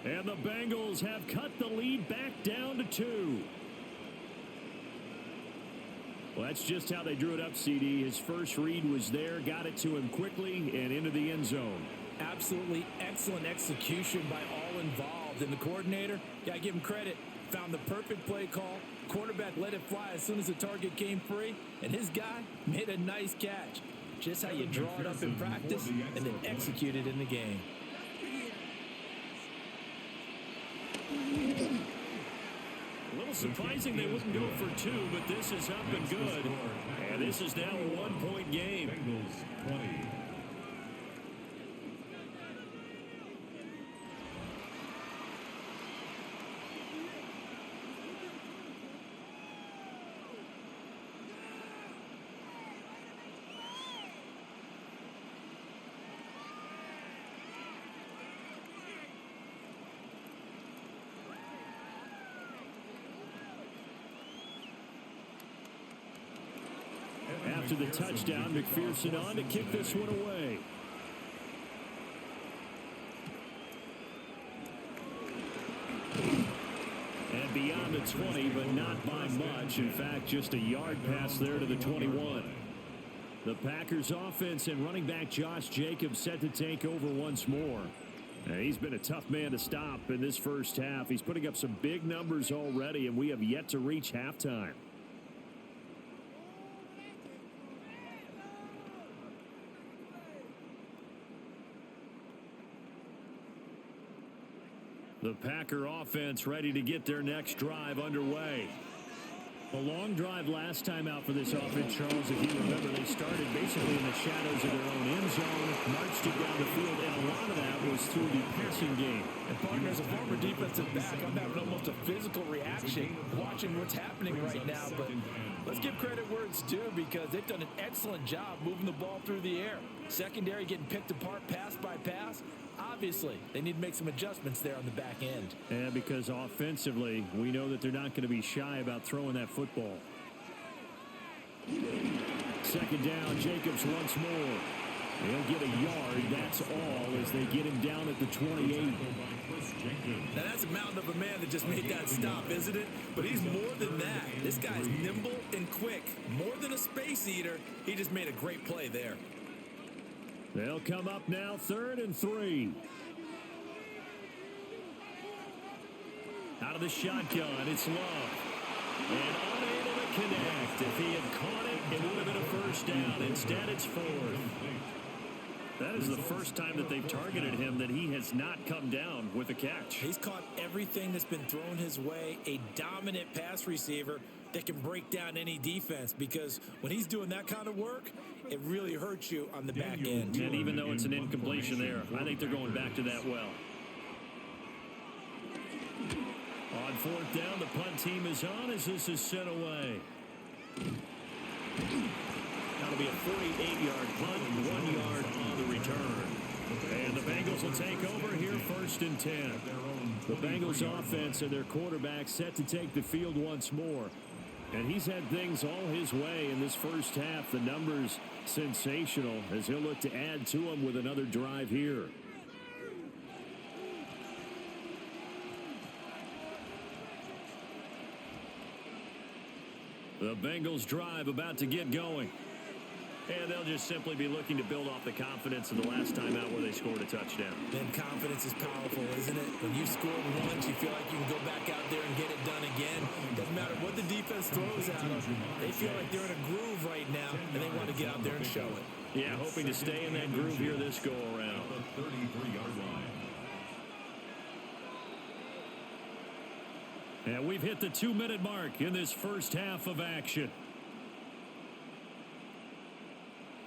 And the Bengals have cut the lead back down to 2. Well, that's just how they drew it up, CD. His first read was there, got it to him quickly, and into the end zone. Absolutely excellent execution by all involved. And the coordinator, got to give him credit, found the perfect play call. Quarterback let it fly as soon as the target came free, and his guy made a nice catch. Just how you draw it up in practice and then execute it in the game. A little surprising they wouldn't go for 2, but this is up and good. And this is now a 1-point game. Bengals 20. After the touchdown, McPherson on to kick this one away. And beyond the 20, but not by much. In fact, just a yard pass there to the 21. The Packers offense and running back Josh Jacobs set to take over once more. He's been a tough man to stop in this first half. He's putting up some big numbers already, and we have yet to reach halftime. The Packer offense ready to get their next drive underway. A long drive last time out for this offense, Charles. If you remember, they started basically in the shadows of their own end zone, marched it down the field, and a lot of that was through the passing game. And partner, as a former defensive back, I'm having almost a physical reaction watching what's happening right now. But let's give credit where it's due, because they've done an excellent job moving the ball through the air. Secondary getting picked apart pass by pass. Obviously, they need to make some adjustments there on the back end. And because offensively, we know that they're not going to be shy about throwing that football. 2nd down, Jacobs once more. They'll get a yard, that's all, as they get him down at the 28. Now that's a mountain of a man that just made that stop, isn't it? But he's more than that. This guy's nimble and quick. More than a space eater, he just made a great play there. They'll come up now, 3rd and 3. Out of the shotgun, it's Love. And unable to connect. If he had caught it, it would have been a first down. Instead, it's 4th. That is the first time that they've targeted him that he has not come down with a catch. He's caught everything that's been thrown his way. A dominant pass receiver that can break down any defense, because when he's doing that kind of work, it really hurts you on the back end. And even though it's an incompletion there, I think they're going back to that well. on fourth down, the punt team is on as this is sent away. That'll be a 48-yard punt, 1 yard on the return. And the Bengals will take over here, 1st and 10. The Bengals offense and their quarterback set to take the field once more. And he's had things all his way in this first half. The numbers sensational as he'll look to add to them with another drive here. The Bengals drive about to get going. And they'll just simply be looking to build off the confidence of the last time out where they scored a touchdown. Then confidence is powerful, isn't it? When you scored once, you feel like you can go back out there and get it done again. Doesn't matter what the defense throws at them. They feel like they're in a groove right now, and they want to get out there and show it. Yeah, hoping to stay in that groove here this go-around. The 33-yard line. And we've hit the 2-minute mark in this first half of action.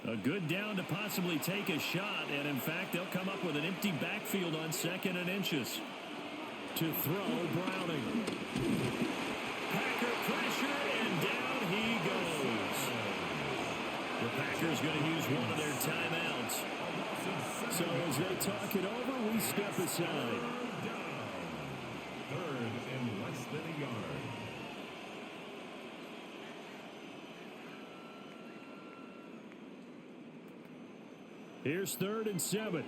A good down to possibly take a shot, and in fact, they'll come up with an empty backfield on 2nd and inches. To throw, Browning. Packer pressure, and down he goes. The Packers going to use one of their timeouts. So as they talk it over, we step aside. 3rd and less than a yard. Here's 3rd and 7.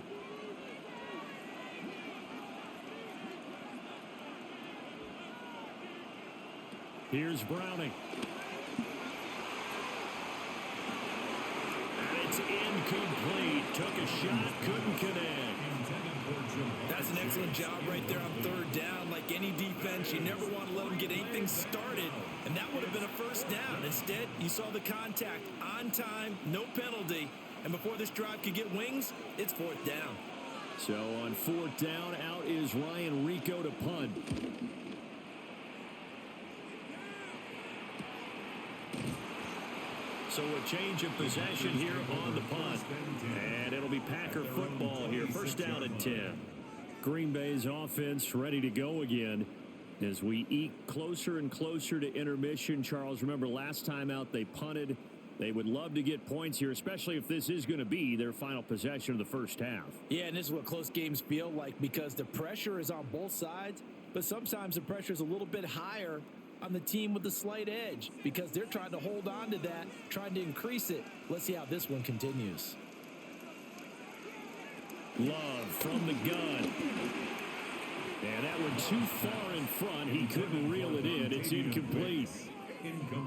Here's Browning. And it's incomplete. Took a shot, couldn't connect. That's an excellent job right there on 3rd down. Like any defense, you never want to let them get anything started, and that would have been a first down. Instead, you saw the contact on time, no penalty. And before this drive could get wings, it's 4th down. So on 4th down, out is Ryan Rico to punt. So a change of possession here on the punt. And it'll be Packer football here. 1st down and 10. Green Bay's offense ready to go again as we eke closer and closer to intermission. Charles, remember last time out they punted. They would love to get points here, especially if this is going to be their final possession of the first half. Yeah, and this is what close games feel like because the pressure is on both sides, but sometimes the pressure is a little bit higher on the team with the slight edge because they're trying to hold on to that, trying to increase it. Let's see how this one continues. Love from the gun. And that one too far in front. He couldn't reel it in. It's incomplete.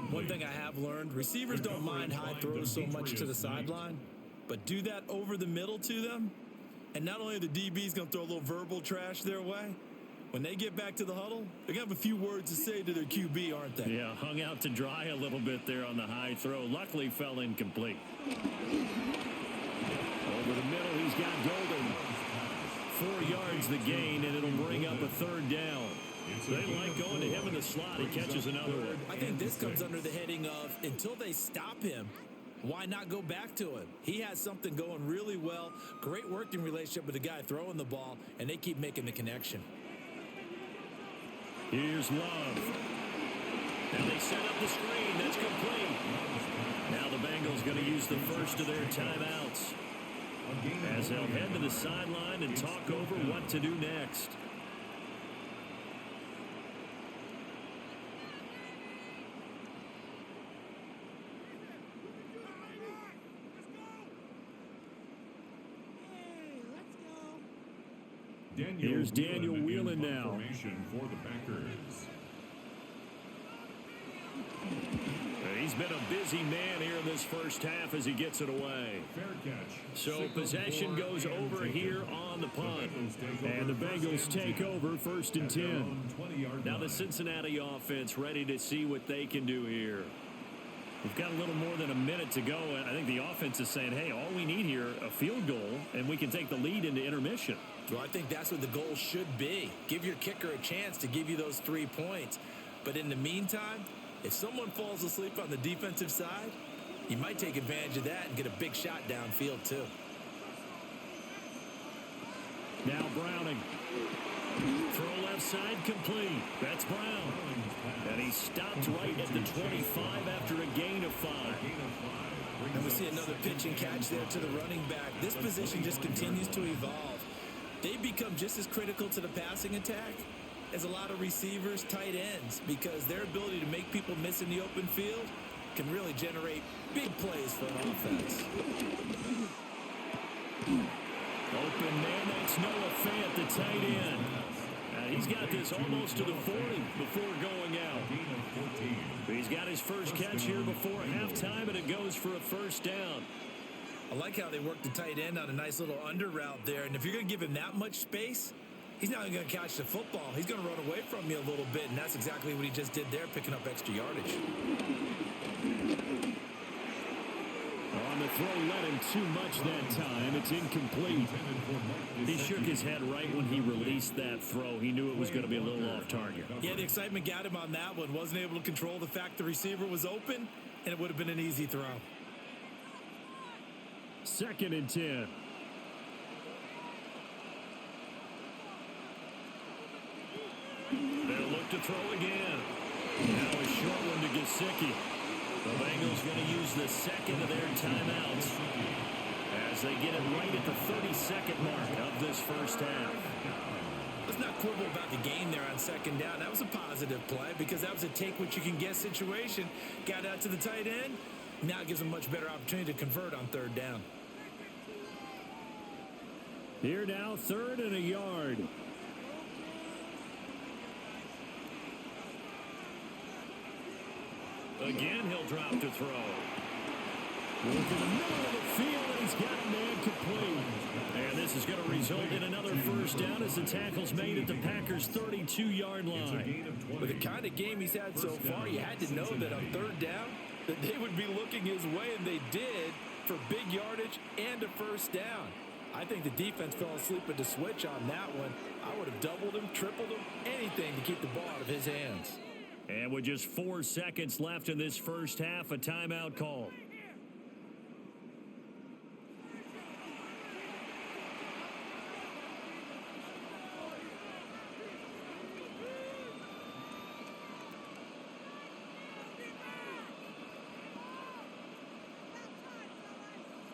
One thing I have learned, receivers don't mind high throws so much to the sideline, but do that over the middle to them, and not only are the DBs going to throw a little verbal trash their way, when they get back to the huddle, they're going to have a few words to say to their QB, aren't they? Yeah, hung out to dry a little bit there on the high throw. Luckily fell incomplete. Over the middle, he's got Golden. 4 yards the gain, and it'll bring up a 3rd down. They like going to him in the slot. He catches another one. I think this comes under the heading of until they stop him, why not go back to him? He has something going really well. Great working relationship with the guy throwing the ball, and they keep making the connection. Here's Love. And they set up the screen. That's complete. Now the Bengals going to use the first of their timeouts as they'll head to the sideline and talk over what to do next. Here's Daniel Whelan now. For the Packers. He's been a busy man here in this first half as he gets it away. Fair catch. So possession goes over here on the punt. And the Bengals take over 1st and 10. Now the Cincinnati offense ready to see what they can do here. We've got a little more than a minute to go. And I think the offense is saying, hey, all we need here, a field goal, and we can take the lead into intermission. Well, I think that's what the goal should be. Give your kicker a chance to give you those 3 points. But in the meantime, if someone falls asleep on the defensive side, you might take advantage of that and get a big shot downfield, too. Now Browning. Throw left side complete. That's Brown. And he stopped right at the 25 after a gain of 5. And we see another pitch and catch there to the running back. This position just continues to evolve. They've become just as critical to the passing attack as a lot of receivers, tight ends, because their ability to make people miss in the open field can really generate big plays for an offense. Open man, that's Noah Fant, the tight end. He's got this almost to the 40 before going out. He's got his first catch here before halftime, and it goes for a first down. I like how they work the tight end on a nice little under route there. And if you're going to give him that much space, he's not going to catch the football. He's going to run away from you a little bit, and that's exactly what he just did there, picking up extra yardage. On the throw, let him too much that time. It's incomplete. He shook his head right when he released that throw. He knew it was going to be a little off target. Yeah, the excitement got him on that one. Wasn't able to control the fact the receiver was open, and it would have been an easy throw. 2nd and 10. They'll look to throw again. Now a short one to Gesicki. The Bengals going to use the second of their timeouts as they get it right at the 32nd mark of this first half. Let's not quibble about the game there on 2nd down. That was a positive play because that was a take-what-you-can-get situation. Got out to the tight end. Now it gives them a much better opportunity to convert on 3rd down. Here now, 3rd and a yard. Again, he'll drop to throw. Look in the middle of the field, and he's got a man complete. And this is going to result in another first down as the tackle's made at the Packers' 32-yard line. With the kind of game he's had so far, you had to know that on 3rd down, that they would be looking his way, and they did, for big yardage and a first down. I think the defense fell asleep at the switch on that one. I would have doubled him, tripled him, anything to keep the ball out of his hands. And with just 4 seconds left in this first half, a timeout call.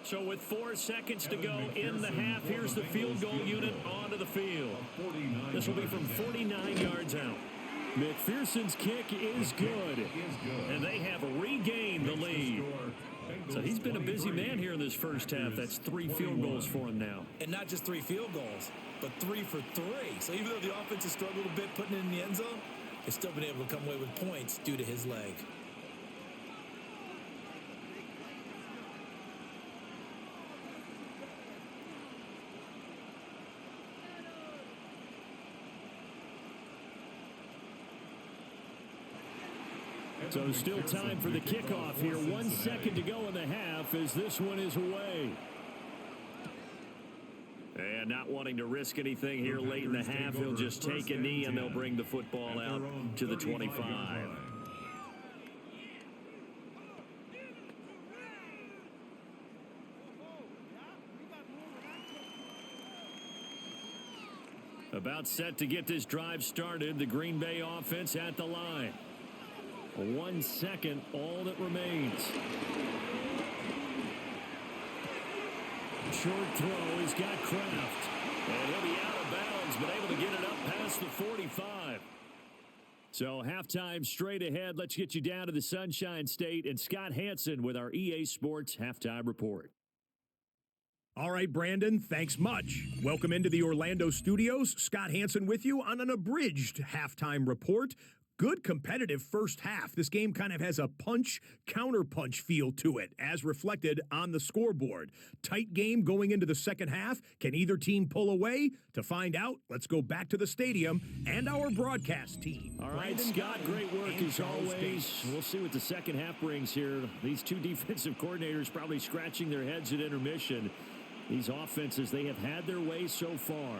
So with 4 seconds to go in the half, here's the field goal unit onto the field. This will be from 49 yards out. McPherson's kick is good, and they have regained the lead. So he's been a busy man here in this first half. That's 3 field goals for him now. And not just 3 field goals, but 3 for 3. So even though the offense has struggled a bit putting it in the end zone, they've still been able to come away with points due to his leg. So still time for the kickoff here. 1 second to go in the half as this one is away. And not wanting to risk anything here late in the half, he'll just take a knee and they'll bring the football out to the 25. About set to get this drive started. The Green Bay offense at the line. 1 second, all that remains. Short throw, he's got Kraft. And he'll be out of bounds, but able to get it up past the 45. So halftime straight ahead. Let's get you down to the Sunshine State and Scott Hansen with our EA Sports Halftime Report. All right, Brandon, thanks much. Welcome into the Orlando studios. Scott Hansen with you on an abridged halftime report. Good competitive first half. This game kind of has a punch-counterpunch feel to it, as reflected on the scoreboard. Tight game going into the second half. Can either team pull away? To find out, let's go back to the stadium and our broadcast team. All right, Scott, great work as always. We'll see what the second half brings here. These 2 defensive coordinators probably scratching their heads at intermission. These offenses, they have had their way so far.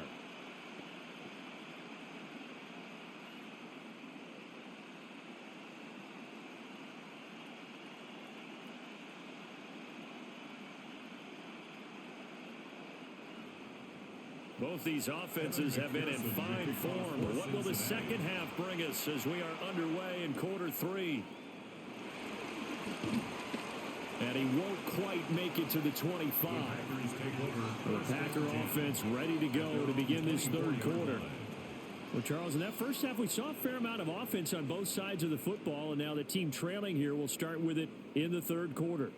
Both these offenses have been in fine form. What will the second half bring us as we are underway in quarter 3? And he won't quite make it to the 25. The Packer offense ready to go to begin this third quarter. Well, Charles, in that first half, we saw a fair amount of offense on both sides of the football, and now the team trailing here will start with it in the third quarter.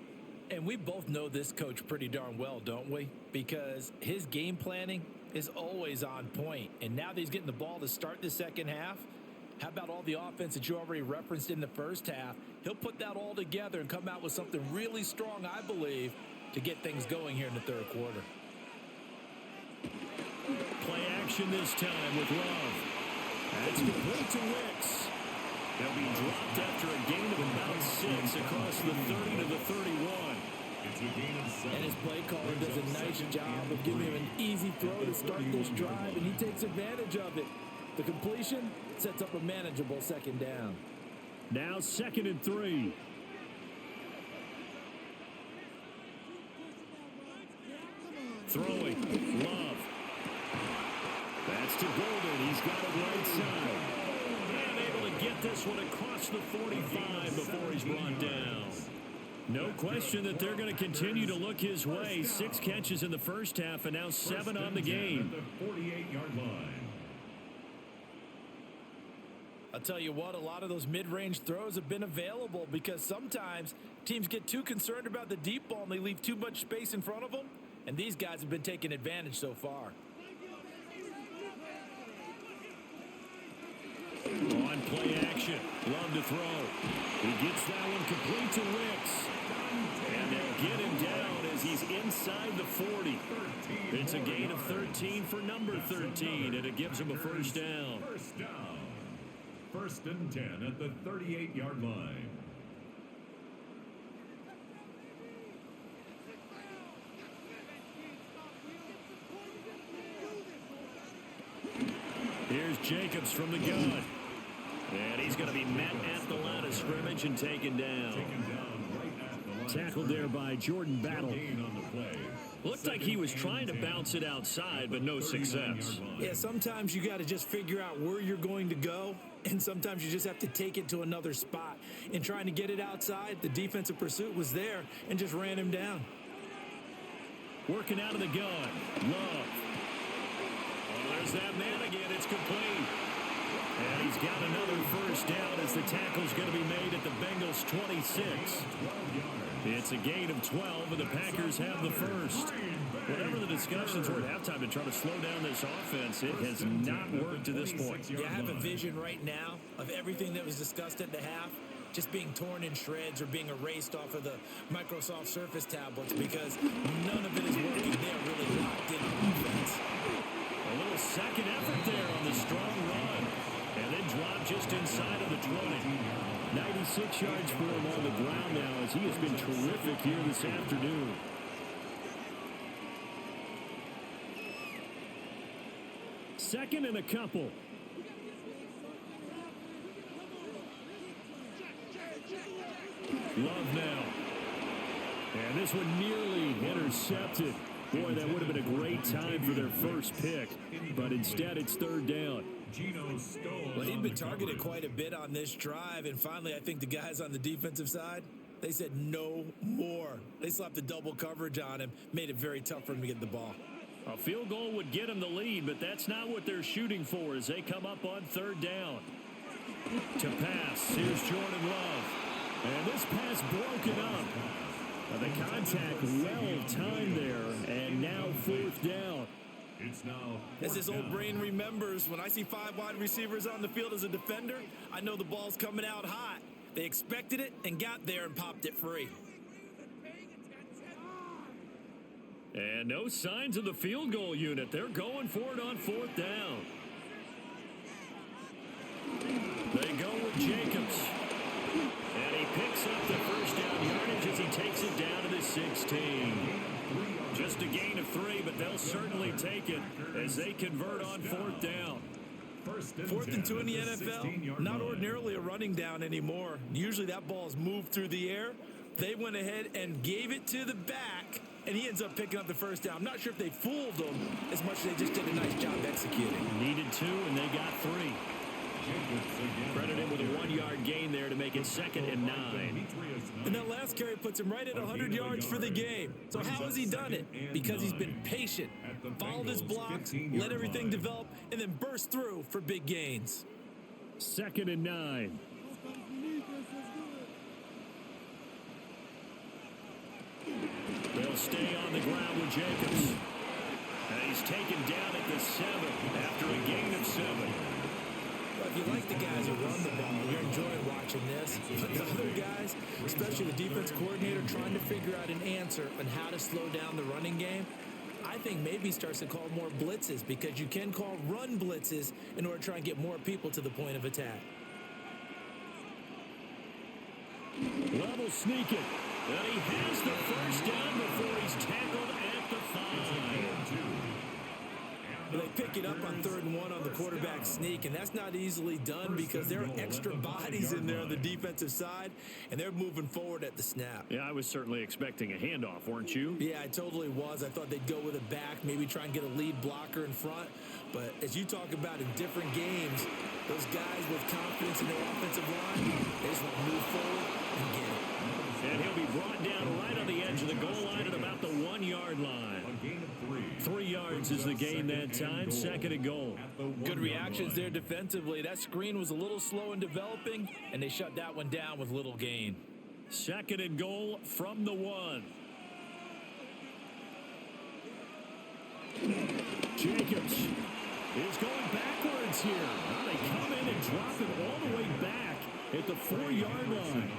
And we both know this coach pretty darn well, don't we? Because his game planning is always on point. And now that he's getting the ball to start the second half, how about all the offense that you already referenced in the first half? He'll put that all together and come out with something really strong, I believe, to get things going here in the third quarter. Play action this time with Love. That's complete to Wicks. He'll be dropped after a gain of about 6 across the 30 to the 31. And his play caller does a nice job of giving him an easy throw to start this drive, and he takes advantage of it. The completion sets up a manageable second down. Now 2nd and 3. Throwing. Love. That's to Golden. He's got it right side. And able to get this one across the 45 before he's brought down. No question that they're going to continue to look his way. 6 catches in the first half and now 7 on the game. The 48-yard line. I'll tell you what, a lot of those mid-range throws have been available because sometimes teams get too concerned about the deep ball and they leave too much space in front of them. And these guys have been taking advantage so far. On play action. Love to throw. He gets that one complete to Wicks. And they'll get him down as he's inside the 40. It's a gain of 13 for number 13, and it gives him a first down. First down. 1st and 10 at the 38-yard line. Here's Jacobs from the gun. And he's going to be met at the line of scrimmage and taken down. Tackled there by Jordan Battle. Looked like he was trying to bounce it outside, but no success. Yeah, sometimes you got to just figure out where you're going to go, and sometimes you just have to take it to another spot. In trying to get it outside, the defensive pursuit was there and just ran him down. Working out of the gun. Love. Oh, there's that man again. It's complete. And he's got another first down as the tackle's going to be made at the Bengals' 26. It's a gain of 12, and the Packers have the first. Whatever the discussions were at halftime to try to slow down this offense, it has not worked to this point. Yeah, I have a vision right now of everything that was discussed at the half just being torn in shreds or being erased off of the Microsoft Surface tablets because none of it is working. They're really locked in on offense. A little second effort there on the strong run. And then drop just inside of the 20. 96 yards for him on the ground now as he has been terrific here this afternoon. Second and a couple. Love now. And this one nearly intercepted. Boy, that would have been a great time for their first pick. But instead, it's 3rd down. Well, he'd been targeted quite a bit on this drive, and finally I think the guys on the defensive side, they said no more. They slapped the double coverage on him, made it very tough for him to get the ball. A field goal would get them the lead, but that's not what they're shooting for as they come up on 3rd down. To pass, here's Jordan Love. And this pass broken up. The contact well timed there, and now 4th down. It's now as his old brain remembers, when I see 5 wide receivers on the field as a defender, I know the ball's coming out hot. They expected it and got there and popped it free. And no signs of the field goal unit. They're going for it on 4th down. They go with Jacobs. And he picks up the first down yardage as he takes it down to the 16. Just a gain of 3, but they'll certainly take it as they convert on 4th down. 4th and 2 in the NFL, not ordinarily a running down anymore. Usually that ball is moved through the air. They went ahead and gave it to the back, and he ends up picking up the first down. I'm not sure if they fooled him as much as they just did a nice job executing. Needed 2, and they got 3. Credit him with a 1-yard gain there to make it 2nd and 9. And that last carry puts him right at 100 yards for the game. So how has he done it? Because he's been patient, followed his blocks, let everything develop, and then burst through for big gains. 2nd and 9. They'll stay on the ground with Jacobs. And he's taken down at the 7 after a gain of 7. Well, if you like the guys who run the ball, you're enjoying watching this. But the other guys, especially the defense coordinator, trying to figure out an answer on how to slow down the running game, I think maybe starts to call more blitzes, because you can call run blitzes in order to try and get more people to the point of attack. Level sneak it. And he has the first down before he's tackled at the 5. They pick it up on 3rd and 1 on the quarterback sneak, and that's not easily done because there are extra bodies in there on the defensive side, and they're moving forward at the snap. Yeah, I was certainly expecting a handoff, weren't you? Yeah, I totally was. I thought they'd go with it back, maybe try and get a lead blocker in front. But as you talk about in different games, those guys with confidence in their offensive line, they just want to move forward and get it. And he'll be brought down right on the edge of the goal line at about the 1-yard line. 3 yards is the gain that time. 2nd and goal. Good reactions there defensively. That screen was a little slow in developing, and they shut that one down with little gain. 2nd and goal from the 1. Jacobs is going backwards here. Now they come in and drop it all the way back at the 4-yard line.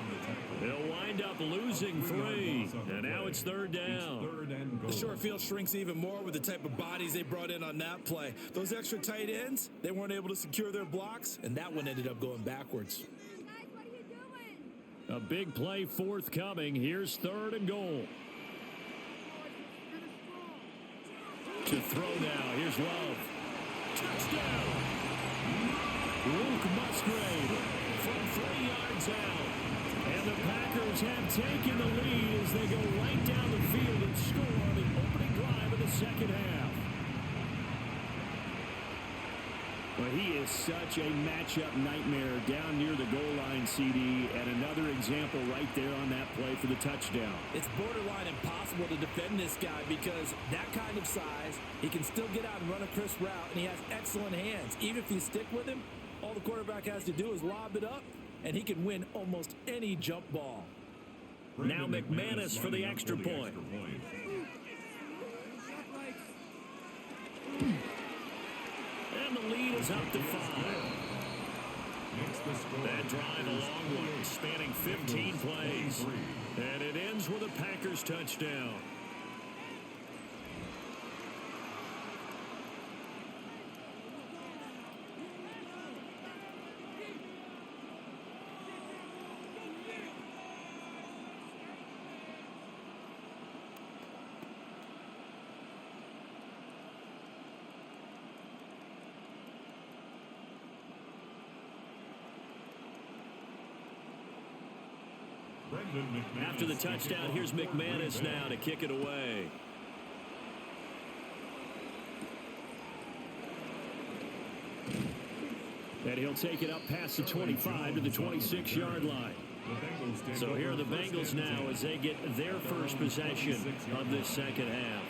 They'll wind up losing 3, and now it's 3rd down. The short field shrinks even more with the type of bodies they brought in on that play. Those extra tight ends, they weren't able to secure their blocks, and that one ended up going backwards. A big play forthcoming. Here's 3rd and goal. To throw now. Here's Love. Touchdown. Luke Musgrave from 3 yards out. And the Packers have taken the lead as they go right down the field and score on the opening drive of the 2nd half. Well, he is such a matchup nightmare down near the goal line, CD, and another example right there on that play for the touchdown. It's borderline impossible to defend this guy because that kind of size, he can still get out and run a crisp route, and he has excellent hands. Even if you stick with him, all the quarterback has to do is lob it up, and he can win almost any jump ball. Now McManus for the extra point. And the lead is up to 5. That drive a long one, spanning 15 plays. And it ends with a Packers touchdown. After the touchdown, here's McManus now to kick it away. And he'll take it up past the 25 to the 26-yard line. So here are the Bengals now as they get their first possession of this 2nd half.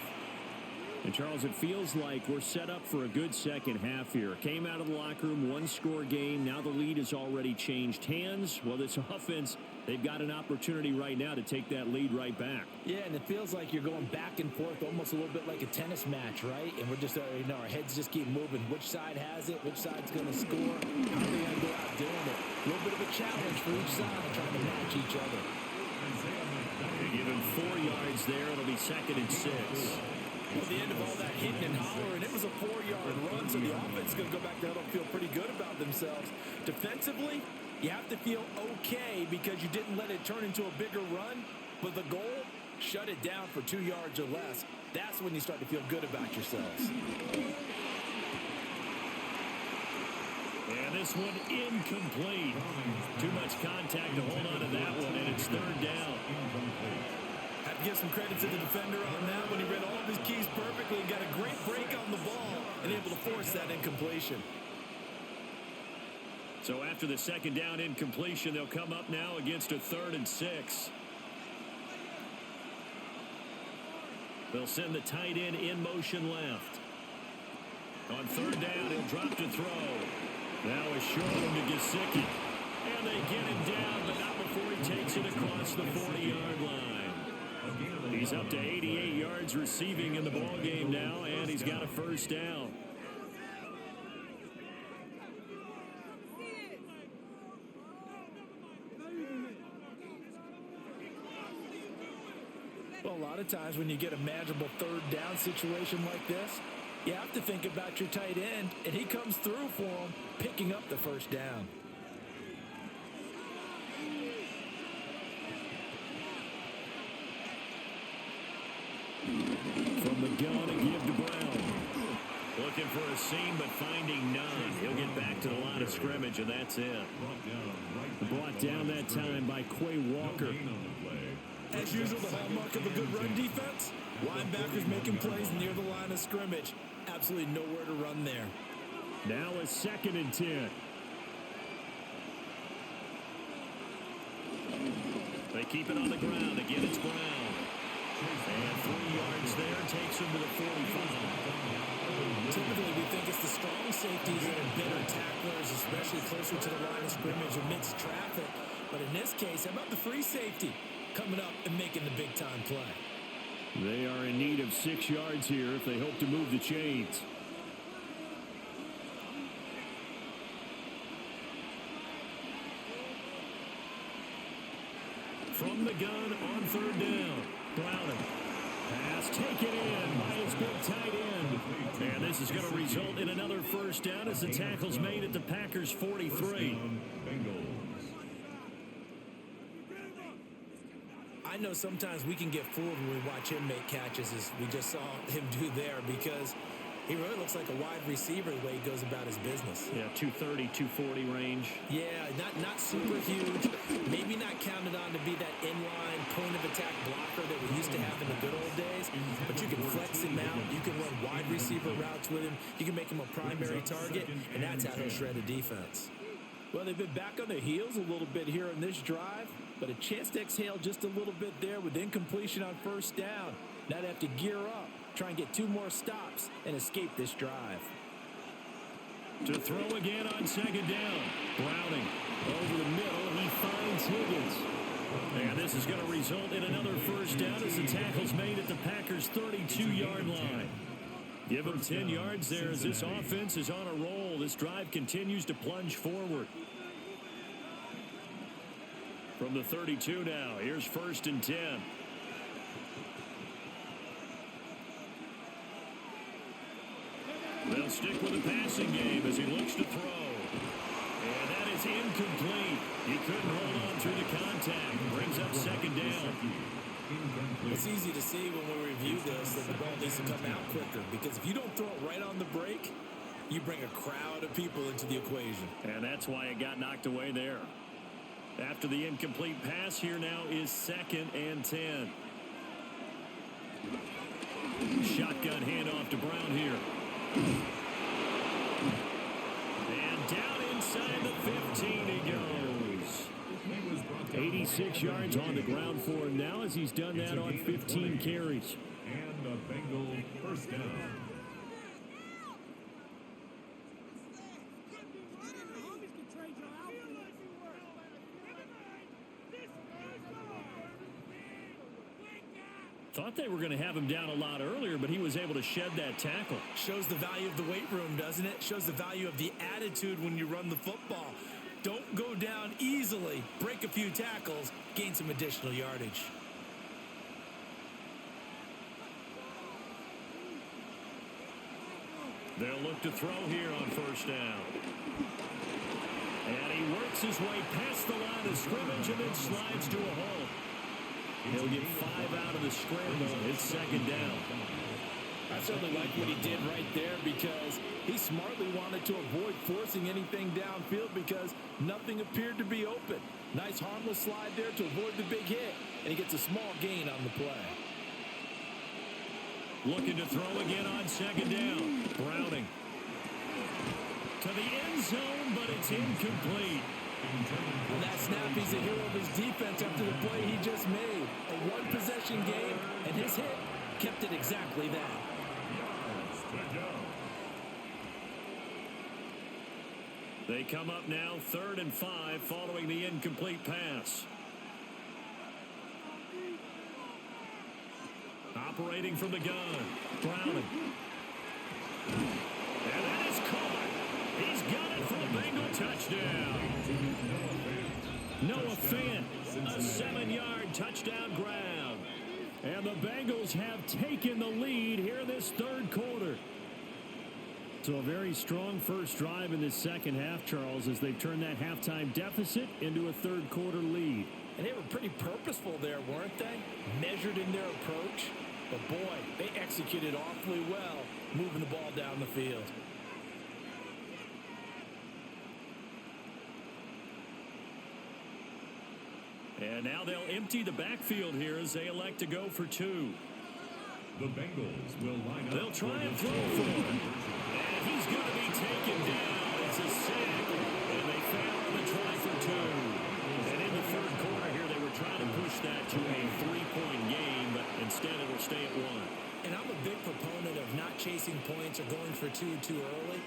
And, Charles, it feels like we're set up for a good 2nd half here. Came out of the locker room, 1-score game. Now the lead has already changed hands. Well, this offense, they've got an opportunity right now to take that lead right back. Yeah, and it feels like you're going back and forth almost a little bit like a tennis match, right? And we're just, our heads just keep moving. Which side has it? Which side's going to score? How are they going to go out doing it? A little bit of a challenge for each side trying to match each other. They give him 4 yards there. It'll be 2nd and 6. At the end of all that hitting and hollering, it was a 4-yard run, so the offense is going to go back there and feel pretty good about themselves. Defensively, you have to feel okay because you didn't let it turn into a bigger run, but the goal, shut it down for 2 yards or less. That's when you start to feel good about yourselves. And this one incomplete. Too much contact to hold on to that one, and it's 3rd down. Give some credit to the defender on that when he read all of his keys perfectly and got a great break on the ball and able to force that incompletion. So after the second down incompletion, they'll come up now against a 3rd and 6. They'll send the tight end in motion left. On 3rd down, he'll drop to throw. Now a short one to Gesicki. And they get him down, but not before he takes it across the 40-yard line. He's up to 88 yards receiving in the ballgame now, and he's got a 1st down. Well, a lot of times when you get a manageable 3rd down situation like this, you have to think about your tight end, and he comes through for him, picking up the 1st down. From the gun, a give to Brown. Looking for a seam, but finding none. He'll get back to the line of scrimmage, and that's it. Brought down that time by Quay Walker. As usual, the hallmark of a good run defense, linebackers making plays near the line of scrimmage. Absolutely nowhere to run there. Now a 2nd and 10. They keep it on the ground. Again, it's Brown. And 3 yards there, takes him to the 45. Typically, we think it's the strong safeties that are better tacklers, especially closer to the line of scrimmage amidst traffic. But in this case, how about the free safety coming up and making the big-time play? They are in need of 6 yards here if they hope to move the chains. From the gun on 3rd down. Browning. Pass taken in by his big tight end. And this is going to result in another 1st down as the tackle's made at the Packers' 43. I know sometimes we can get fooled when we watch him make catches, as we just saw him do there, because he really looks like a wide receiver the way he goes about his business. Yeah, 230, 240 range. Yeah, not super huge. Maybe not counted on to be that inline point-of-attack blocker that we used to have in the good old days. But you can flex him out. You can run wide receiver routes with him. You can make him a primary target, and that's how he'll shred a defense. Well, they've been back on their heels a little bit here on this drive, but a chance to exhale just a little bit there with incompletion on 1st down. Now they have to gear up, try and get 2 more stops, and escape this drive. To throw again on 2nd down. Browning over the middle. He finds Higgins. And this is going to result in another 1st down as the tackle's made at the Packers' 32-yard line. Give them 10 yards there as this offense is on a roll. This drive continues to plunge forward. From the 32 now, here's 1st and 10. They'll stick with the passing game as he looks to throw. And that is incomplete. He couldn't hold on through the contact. Brings up 2nd down. It's easy to see when we review this that the ball needs to come out quicker, because if you don't throw it right on the break, you bring a crowd of people into the equation. And that's why it got knocked away there. After the incomplete pass, here now is 2nd and 10. Shotgun handoff to Brown here. And down inside the 15 he goes. 86 yards on the ground for him now as he's done that on 15 carries. And a Bengal 1st down. Thought they were going to have him down a lot earlier, but he was able to shed that tackle. Shows the value of the weight room, doesn't it? Shows the value of the attitude when you run the football. Don't go down easily. Break a few tackles. Gain some additional yardage. They'll look to throw here on 1st down. And he works his way past the line of scrimmage and then slides to a halt. He'll get 5 out of the scramble. It's 2nd down. I certainly like what he did right there because he smartly wanted to avoid forcing anything downfield because nothing appeared to be open. Nice harmless slide there to avoid the big hit, and he gets a small gain on the play. Looking to throw again on second down. Browning. To the end zone, but it's incomplete. On that snap, he's a hero of his defense after the play he just made. A one-possession game, and his hit kept it exactly that. They come up now 3rd and 5 following the incomplete pass. Operating from the gun. Browning. And that is caught. He's got it for the Bengal touchdown. Noah Fant, a 7-yard touchdown grab. And the Bengals have taken the lead here in this 3rd quarter. So a very strong first drive in this second half, Charles, as they've turned that halftime deficit into a 3rd quarter lead. And they were pretty purposeful there, weren't they? Measured in their approach. But boy, they executed awfully well, moving the ball down the field. And now they'll empty the backfield here as they elect to go for 2. The Bengals will line up. They'll try and throw for him. And he's going to be taken down. It's a sack. And they fail on the try for 2. And in the 3rd quarter here, they were trying to push that to a 3-point game, but instead it will stay at 1. And I'm a big proponent of not chasing points or going for 2 too early.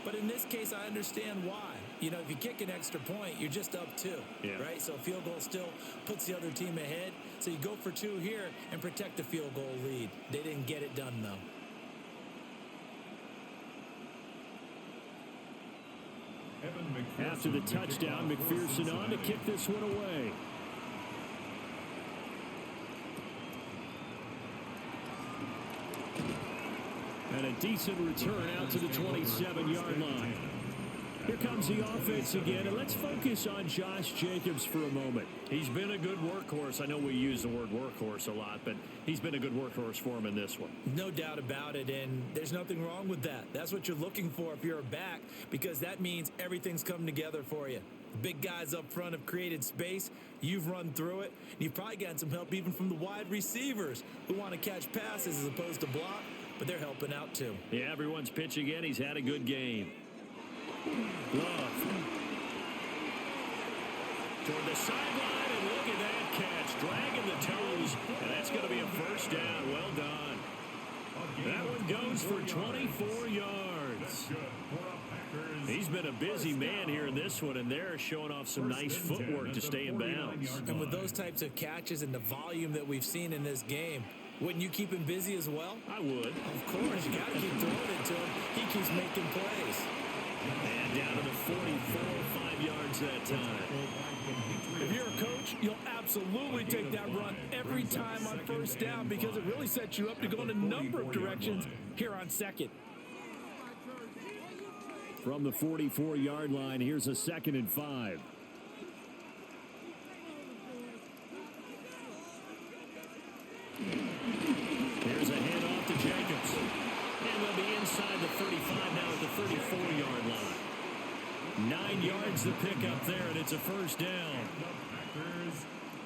But in this case, I understand why. You know, if you kick an extra point, you're just up 2, right? So a field goal still puts the other team ahead. So you go for 2 here and protect the field goal lead. They didn't get it done, though. After the touchdown, McPherson on to kick this one away. And a decent return out to the 27-yard line. Here comes the offense again, and let's focus on Josh Jacobs for a moment. He's been a good workhorse. I know we use the word workhorse a lot, but he's been a good workhorse for him in this one. No doubt about it, and there's nothing wrong with that. That's what you're looking for if you're a back, because that means everything's come together for you. Big guys up front have created space. You've run through it. And you've probably gotten some help even from the wide receivers who want to catch passes as opposed to block, but they're helping out too. Yeah, everyone's pitching in. He's had a good game. Love. Toward the sideline, and look at that catch. Dragging the toes, and that's going to be a first down. Well done. That one goes for 24 yards. He's been a busy man here in this one, and they're showing off some nice footwork to stay in bounds. And with those types of catches and the volume that we've seen in this game, wouldn't you keep him busy as well? I would. Of course, you got to keep throwing it to him. He keeps making plays. And down to the 44, 5 yards that time. If you're a coach, you'll absolutely take that run every time on first down because it really sets you up to go in a number of directions here on second. From the 44-yard line, here's a 2nd and 5. Here's a handoff to Jacobs. And they'll be inside the 35 now at the 34-yard line. 9 yards to pick up there, and it's a first down.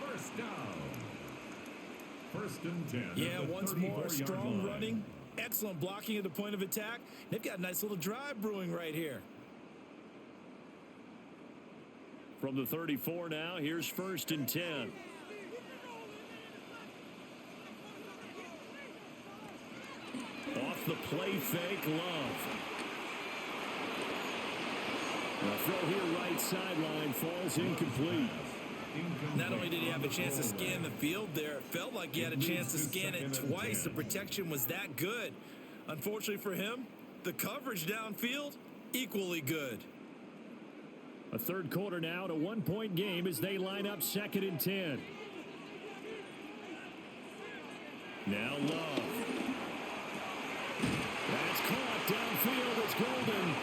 First down. 1st and 10. Yeah, once more, strong running. Excellent blocking at the point of attack. They've got a nice little drive brewing right here. From the 34 now, here's 1st and 10. Off the play fake, Love. The throw here right sideline falls incomplete. Not only did he have a chance to scan the field there, it felt like he had a chance to scan it twice. The protection was that good. Unfortunately for him, the coverage downfield, equally good. A 3rd quarter now, and a 1-point game as they line up 2nd and 10. Now Love. That's caught downfield. It's Golden.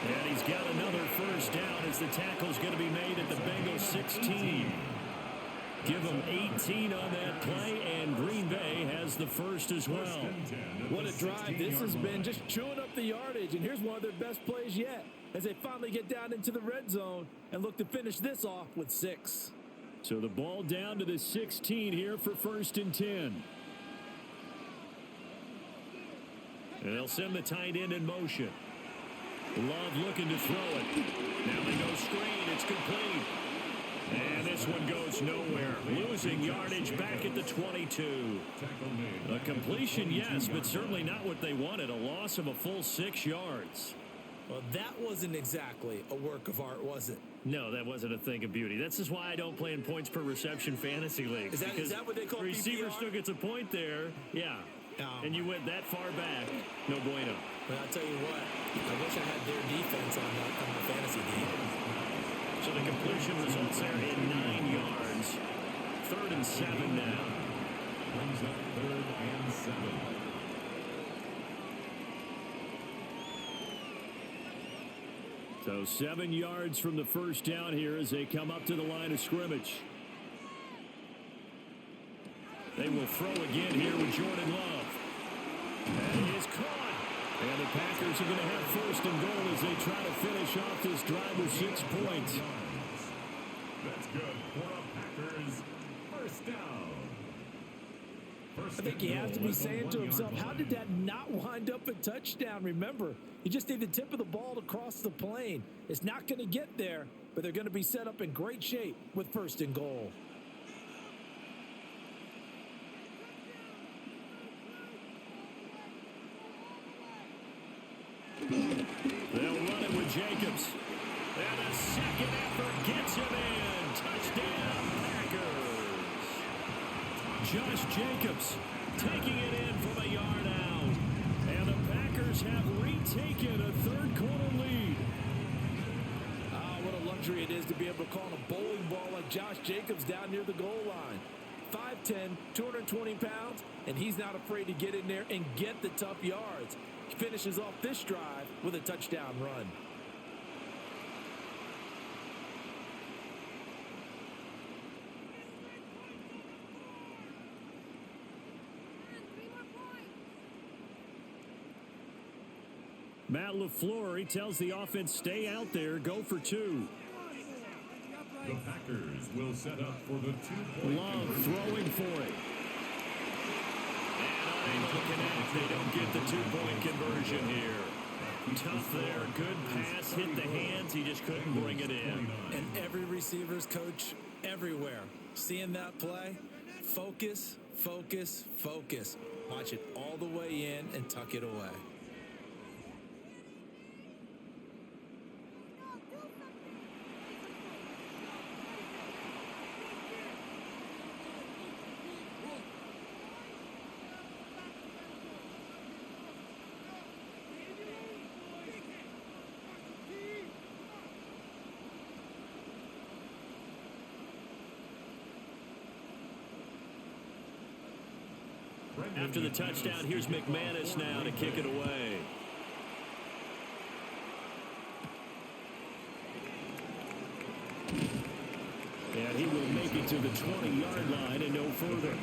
And he's got another first down as the tackle's going to be made at the Bengals 16. Give them 18 on that play, and Green Bay has the first as well. What a drive this has been, just chewing up the yardage. And here's one of their best plays yet as they finally get down into the red zone and look to finish this off with 6. So the ball down to the 16 here for 1st and 10. And they'll send the tight end in motion. Love looking to throw it. Now they go screen. It's complete. And this one goes nowhere. Losing yardage back at the 22. A completion, yes, but certainly not what they wanted. A loss of a full 6 yards. Well, that wasn't exactly a work of art, was it? No, that wasn't a thing of beauty. That's just why I don't play in points per reception fantasy leagues. Is that what they call receiver PPR? still gets a point there. Yeah. And you went that far back. No bueno. But I'll tell you what, I wish I had their defense on my fantasy team. So the completion results there in 9 yards. 3rd and 7 now. Brings up 3rd and 7. So 7 yards from the first down here as they come up to the line of scrimmage. They will throw again here with Jordan Love. And he is caught. And the Packers are going to have 1st and goal as they try to finish off this drive with 6 points. That's good for a Packers 1st down. I think he has to be saying to himself, how did that not wind up a touchdown? Remember, you just need the tip of the ball to cross the plane. It's not going to get there, but they're going to be set up in great shape with 1st and goal. They'll run it with Jacobs. And a second effort gets him in. Touchdown, Packers. Josh Jacobs taking it in from a yard out. And the Packers have retaken a 3rd quarter lead. What a luxury it is to be able to call a bowling ball like Josh Jacobs down near the goal line. 5'10", 220 pounds, and he's not afraid to get in there and get the tough yards. He finishes off this drive with a touchdown run. Matt LaFleur, he tells the offense, stay out there, go for 2. The Packers will set up for the 2-point Love throwing for it. And unable to connect. They don't get the 2-point conversion here. Tough there. Good pass. Hit the hands. He just couldn't bring it in. And every receiver's coach everywhere. Seeing that play, focus, focus, focus. Watch it all the way in and tuck it away. After the touchdown, here's McManus now to kick it away. And he will make it to the 20-yard line and no further.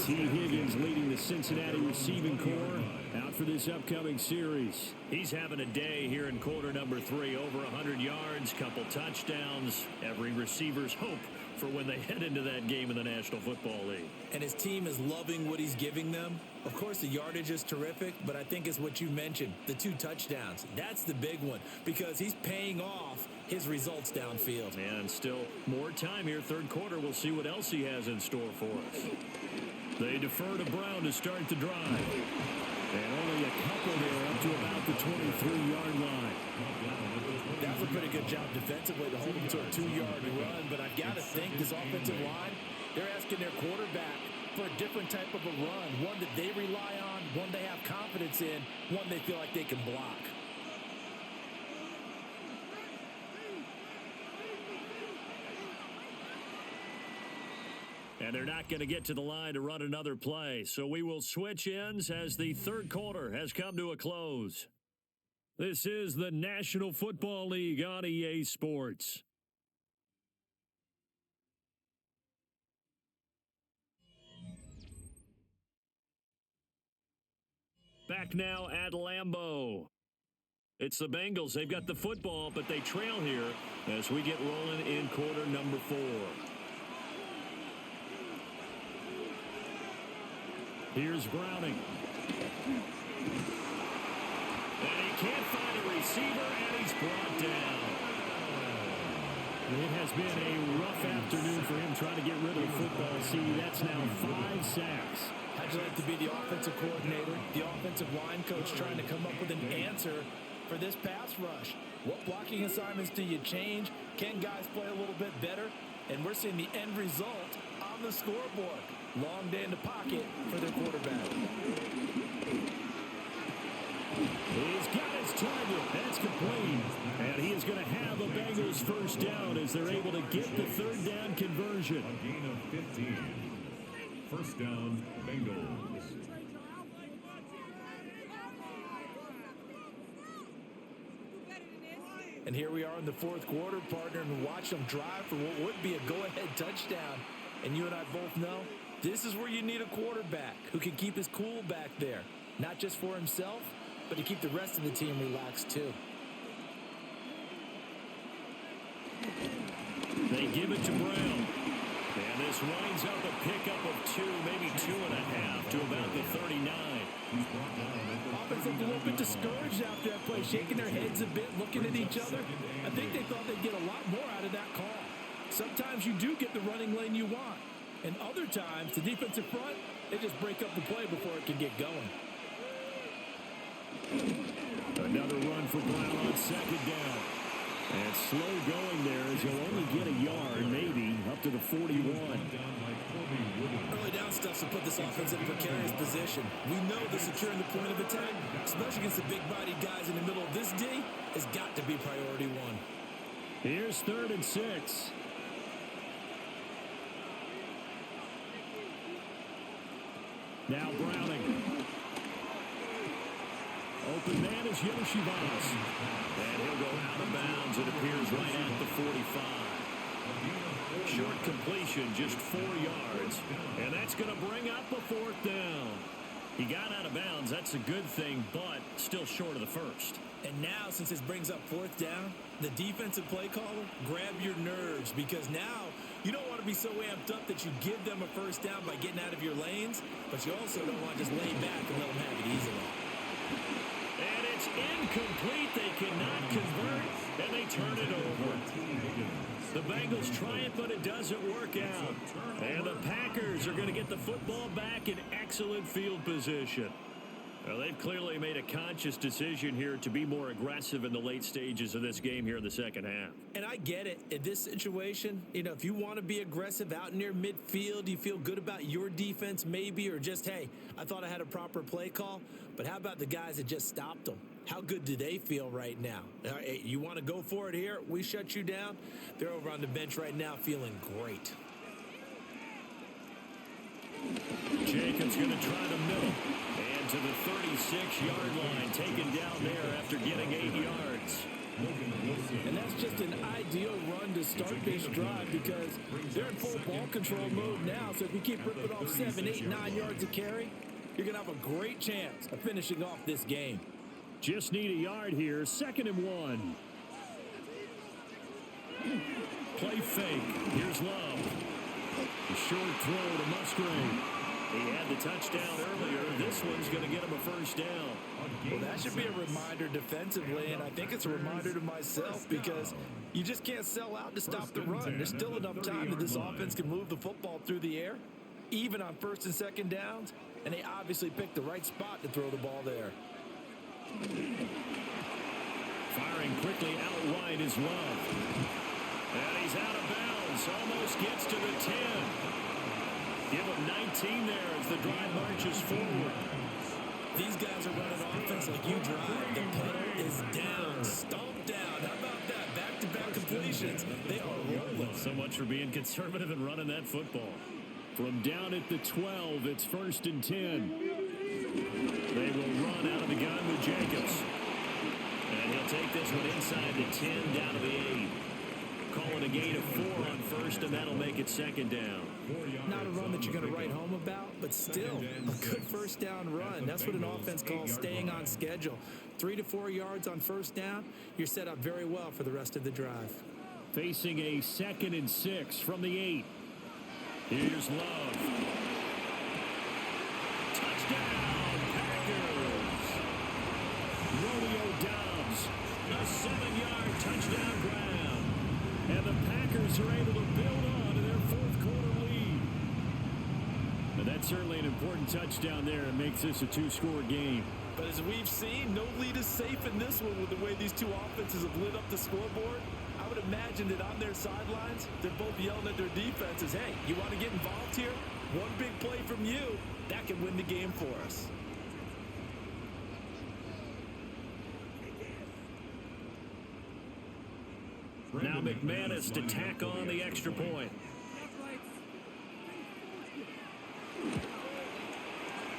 T. Higgins leading the Cincinnati receiving corps out for this upcoming series. He's having a day here in quarter number 3. Over 100 yards, couple touchdowns. Every receiver's hope for when they head into that game in the National Football League. And his team is loving what he's giving them. Of course, the yardage is terrific, but I think it's what you mentioned, the 2 touchdowns. That's the big one because he's paying off his results downfield. And still more time here. 3rd quarter. We'll see what else he has in store for us. They defer to Brown to start the drive. And only a couple there up to about the 23-yard line. That was a pretty good job defensively to hold him to a 2-yard run, but I've got to think this offensive line, they're asking their quarterback for a different type of a run, one that they rely on, one they have confidence in, one they feel like they can block. And they're not going to get to the line to run another play. So we will switch ends as the 3rd quarter has come to a close. This is the National Football League on EA Sports. Back now at Lambeau. It's the Bengals. They've got the football, but they trail here as we get rolling in quarter number 4. Here's Browning. And he can't find a receiver, and he's brought down. It has been a rough afternoon for him trying to get rid of the football. See, that's now 5 sacks. How'd you like to be the offensive coordinator, the offensive line coach trying to come up with an answer for this pass rush? What blocking assignments do you change? Can guys play a little bit better? And we're seeing the end result on the scoreboard. Long day in the pocket for their quarterback. He's got his target. That's complete. And he is going to have a Bengals first down as they're able to get the third down conversion. A gain of 15. First down, Bengals. And here we are in the fourth quarter, partner, and watch them drive for what would be a go-ahead touchdown. And you and I both know this is where you need a quarterback who can keep his cool back there. Not just for himself, but to keep the rest of the team relaxed too. They give it to Brown. And this winds up a pickup of 2, maybe 2.5 to about the 39. Offense looked a little bit discouraged after that play, shaking their heads a bit, looking at each other. I think they thought they'd get a lot more out of that call. Sometimes you do get the running lane you want. And other times, the defensive front, they just break up the play before it can get going. Another run for Brown on second down. And slow going there as he'll only get a yard, maybe, up to the 41. Early down stuff to put this offense in a precarious position. We know that securing the point of attack, especially against the big-bodied guys in the middle of this D, has got to be priority 1. Here's 3rd and 6. Now Browning. Open man is Yoshibas. And he'll go out of bounds. It appears right at the 45. Short completion, just 4 yards. And that's going to bring up a 4th down. He got out of bounds. That's a good thing, but still short of the first. And now, since this brings up 4th down, the defensive play caller, grab your nerves, because now you don't want to be so amped up that you give them a first down by getting out of your lanes, but you also don't want to just lay back and let them have it easily. And it's incomplete. They cannot convert, and they turn it over. The Bengals try it, but it doesn't work out. And the Packers are going to get the football back in excellent field position. Well, they've clearly made a conscious decision here to be more aggressive in the late stages of this game here in the second half. And I get it. In this situation, if you want to be aggressive out near midfield, you feel good about your defense maybe, or just, hey, I thought I had a proper play call. But how about the guys that just stopped them? How good do they feel right now? Hey, you want to go for it here? We shut you down? They're over on the bench right now feeling great. Jacobs going to try the middle. And to the 36-yard line, taken down there after getting 8 yards. And that's just an ideal run to start this drive because they're in full ball control mode now. So if you keep ripping off 7, 8, 9 yards of carry, you're going to have a great chance of finishing off this game. Just need a yard here. 2nd and 1. Play fake. Here's Love. A short throw to Musgrave. He had the touchdown earlier. This one's going to get him a first down. Well, that should be a reminder defensively, and I think it's a reminder to myself because you just can't sell out to stop the run. There's still enough time that this offense can move the football through the air, even on 1st and 2nd downs, and they obviously picked the right spot to throw the ball there. Firing quickly out wide is Love. And he's out of bounds. Almost gets to the 10. Give him 19 there as the drive marches forward. These guys are running offense like you drive. The pedal is down. Stomp down. How about that? Back-to-back completions. They are rolling. So much for being conservative and running that football. From down at the 12, it's 1st and 10. They will run out of the gun with Jacobs. And he'll take this one inside the 10, down to the 8. Call and a gain of 4 on first, and that'll make it second down. Not a run that you're going to write home about, but still a good first down run. That's what an offense calls staying on schedule. 3 to 4 yards on first down, you're set up very well for the rest of the drive. Facing a 2nd and 6 from the 8. Here's Love. Touchdown, Packers! Romeo Doubs, a 7-yard touchdown grab. And the Packers are able to build on to their 4th quarter lead. And that's certainly an important touchdown there. It makes this a 2-score game. But as we've seen, no lead is safe in this one with the way these two offenses have lit up the scoreboard. I would imagine that on their sidelines, they're both yelling at their defenses, hey, you want to get involved here? One big play from you, that can win the game for us. Now McManus to tack on the extra point.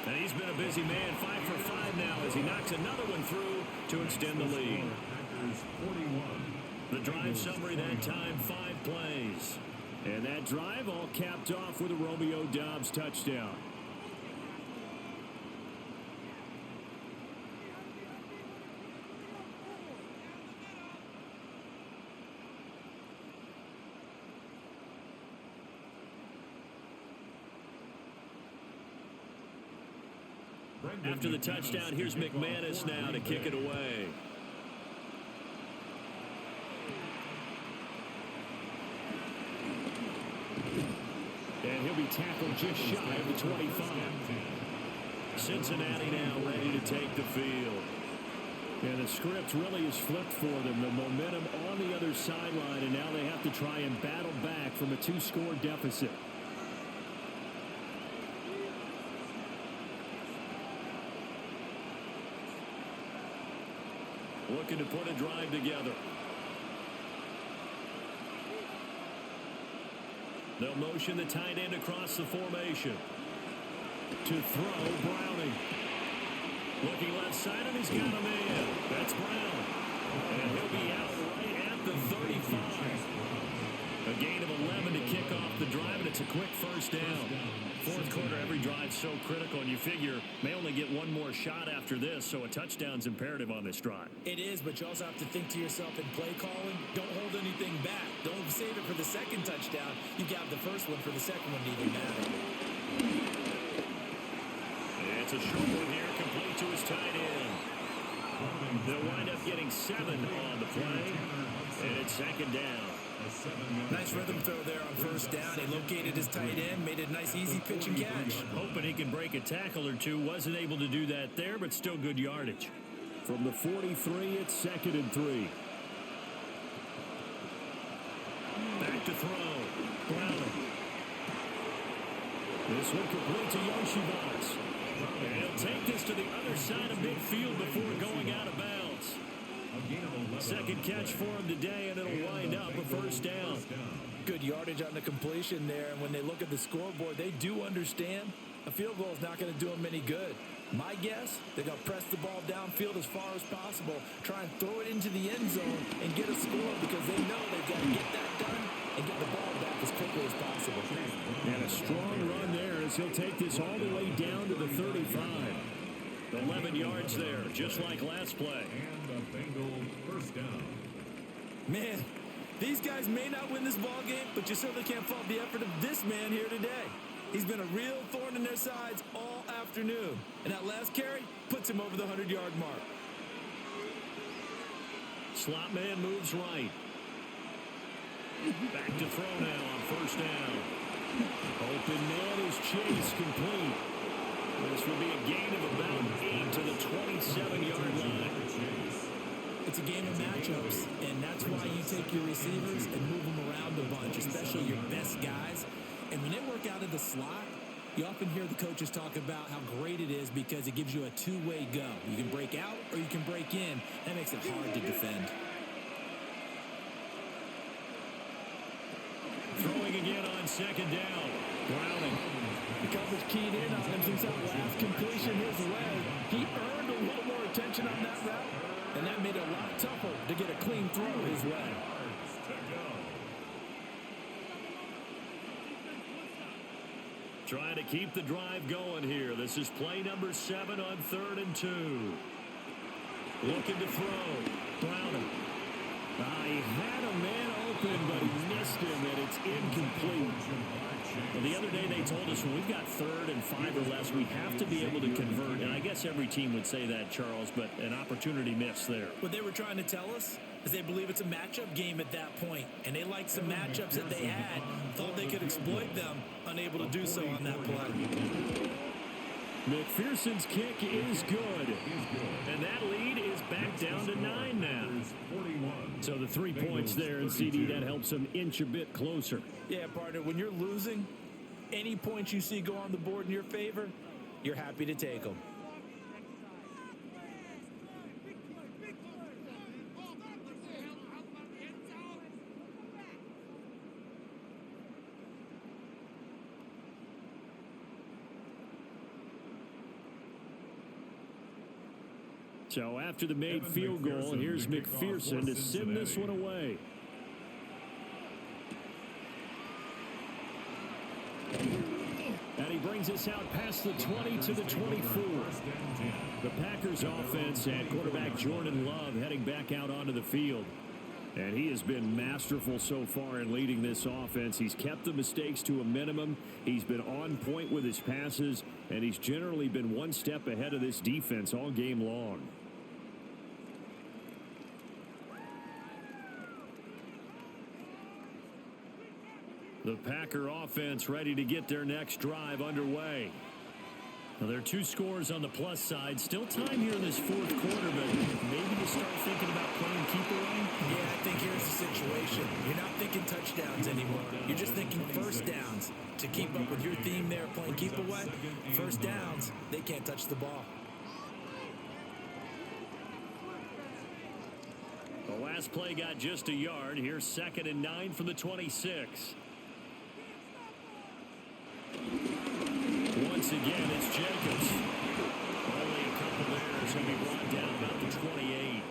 And he's been a busy man, 5 for 5 now as he knocks another one through to extend the lead. The drive summary that time, 5 plays. And that drive all capped off with a Romeo Doubs touchdown. After the touchdown, here's McManus now to kick it away. And he'll be tackled just shy of the 25. Cincinnati now ready to take the field. And the script really is flipped for them. The momentum on the other sideline, and now they have to try and battle back from a 2-score deficit. Looking to put a drive together. They'll motion the tight end across the formation. To throw, Browning. Looking left side, and he's got a man. That's Brown. And he'll be out right at the 35. A gain of 11 to kick off the drive, and it's a quick first down. 4th quarter, every drive so critical, and you figure may only get one more shot after this, so a touchdown's imperative on this drive. It is, but you also have to think to yourself in play calling, don't hold anything back. Don't save it for the second touchdown. You got the first one for the second one to even matter. And it's a short one here, complete to his tight end. They'll wind up getting 7 on the play, and it's 2nd down. Nice rhythm throw there on first down. He located his tight end, made it a nice easy pitch and catch. Hoping he can break a tackle or two. Wasn't able to do that there, but still good yardage. From the 43, it's 2nd and 3. Back to throw. Browning. This one complete to Yoshibas. And he'll take this to the other side of midfield before going out of bounds. Second catch for him today, and it'll wind up a first down. Good yardage on the completion there, and when they look at the scoreboard, they do understand a field goal is not going to do them any good. My guess, they're going to press the ball downfield as far as possible, try and throw it into the end zone and get a score because they know they've got to get that done and get the ball back as quickly as possible. And a strong run there as he'll take this all the way down to the 35. 11 yards there, just like last play. And the Bengals first down. Man, these guys may not win this ball game, but you certainly can't fault the effort of this man here today. He's been a real thorn in their sides all afternoon. And that last carry puts him over the 100-yard mark. Slot man moves right. Back to throw now on first down. Open man is Chase complete. This will be a gain of about 8 to the 27-yard line. It's a game of matchups, and that's why you take your receivers and move them around a bunch, especially your best guys. And when they work out of the slot, you often hear the coaches talk about how great it is because it gives you a two-way go. You can break out or you can break in. That makes it hard to defend. Throwing again on second down. Browning. The coverage keyed in on him since that last completion his way. He earned a little more attention on that route, and that made it a lot tougher to get a clean throw his way. Trying to keep the drive going here. This is play number 7 on 3rd and 2. Looking to throw. Browner. He had a man open, but he missed him, and it's incomplete. Well, the other day they told us when we've got 3rd and 5 or less, we have to be able to convert. And I guess every team would say that, Charles, but an opportunity missed there. What they were trying to tell us is they believe it's a matchup game at that point, and they liked some matchups that they had, thought they could exploit them, unable to do so on that play. McPherson's kick is good. And that lead is back down to 9 now. So the 3 points there, and CD, that helps them inch a bit closer. Yeah, partner, when you're losing, any points you see go on the board in your favor, you're happy to take them. So after the made field goal, here's McPherson to send this one away. And he brings us out past the 20 to the 24. The Packers offense and quarterback Jordan Love heading back out onto the field. And he has been masterful so far in leading this offense. He's kept the mistakes to a minimum. He's been on point with his passes, and he's generally been one step ahead of this defense all game long. The Packer offense ready to get their next drive underway. Now, there are 2 scores on the plus side. Still time here in this 4th quarter, but maybe you start thinking about playing keep away. Yeah, I think here's the situation. You're not thinking touchdowns anymore. You're just thinking first downs. To keep up with your theme there, playing keep away, first downs, they can't touch the ball. The last play got just a yard. Here's 2nd and 9 from the 26. Once again, it's Jacobs. Only a couple there. He'll be brought down about the 28.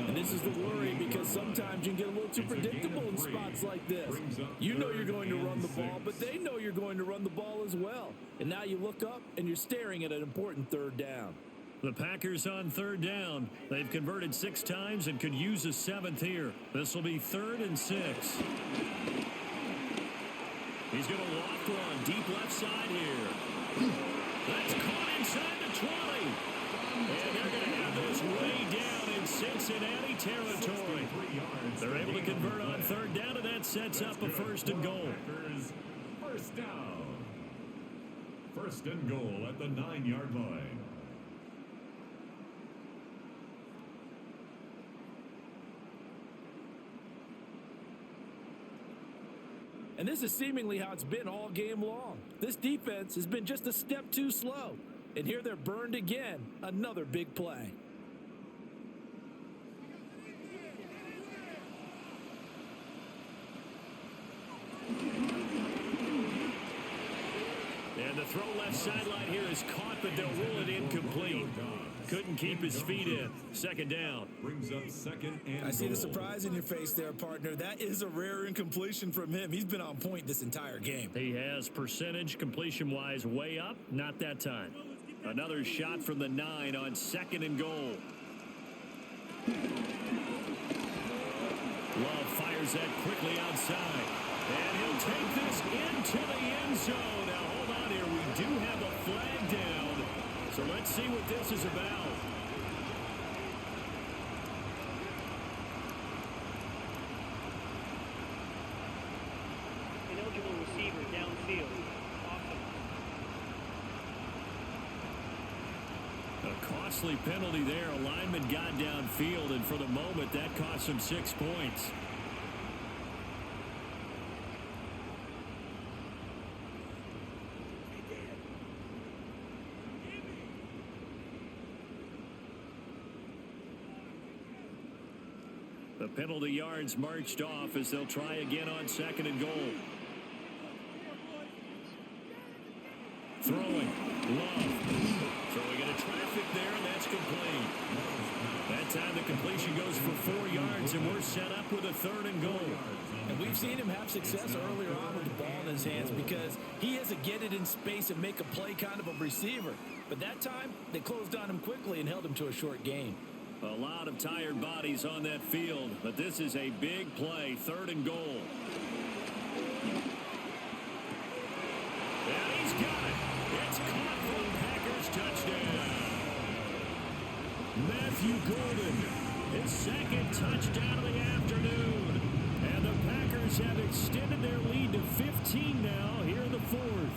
And this is the worry, because sometimes you can get a little too predictable in spots like this. You know you're going to run the ball, but they know you're going to run the ball as well. And now you look up and you're staring at an important 3rd down. The Packers on 3rd down. They've converted 6 times and could use a 7th here. This will be 3rd and 6. He's going to loft one deep left side here. That's caught inside the 20. And they're going to have this way down in Cincinnati territory. They're able to convert on 3rd down, and that sets up a 1st and goal. First down. 1st and goal at the 9-yard line. And this is seemingly how it's been all game long. This defense has been just a step too slow. And here they're burned again. Another big play. And the throw left sideline here is caught, but they'll rule it incomplete. Couldn't keep his feet in. 2nd down. Brings up 2nd and I see the goal. surprise in your face there, partner. That is a rare incompletion from him. He's been on point this entire game. He has percentage completion-wise way up. Not that time. Another shot from the 9 on 2nd and goal. Love fires that quickly outside. And he'll take this into the end zone. Now, hold on here. We do have a flag down. So let's see what this is about. Ineligible receiver downfield. A costly penalty there. A lineman got downfield, and for the moment, that cost him 6 points. The penalty yards marched off as they'll try again on 2nd and goal. Throwing. Love. Throwing into traffic there, and that's complete. That time the completion goes for 4 yards, and we're set up with a 3rd and goal. And we've seen him have success earlier on with the ball in his hands because he has to get it in space and make a play kind of a receiver. But that time, they closed on him quickly and held him to a short gain. A lot of tired bodies on that field, but this is a big play, 3rd and goal. And he's got it. It's caught for the Packers touchdown. Matthew Golden, his 2nd touchdown of the afternoon. And the Packers have extended their lead to 15 now here in the 4th.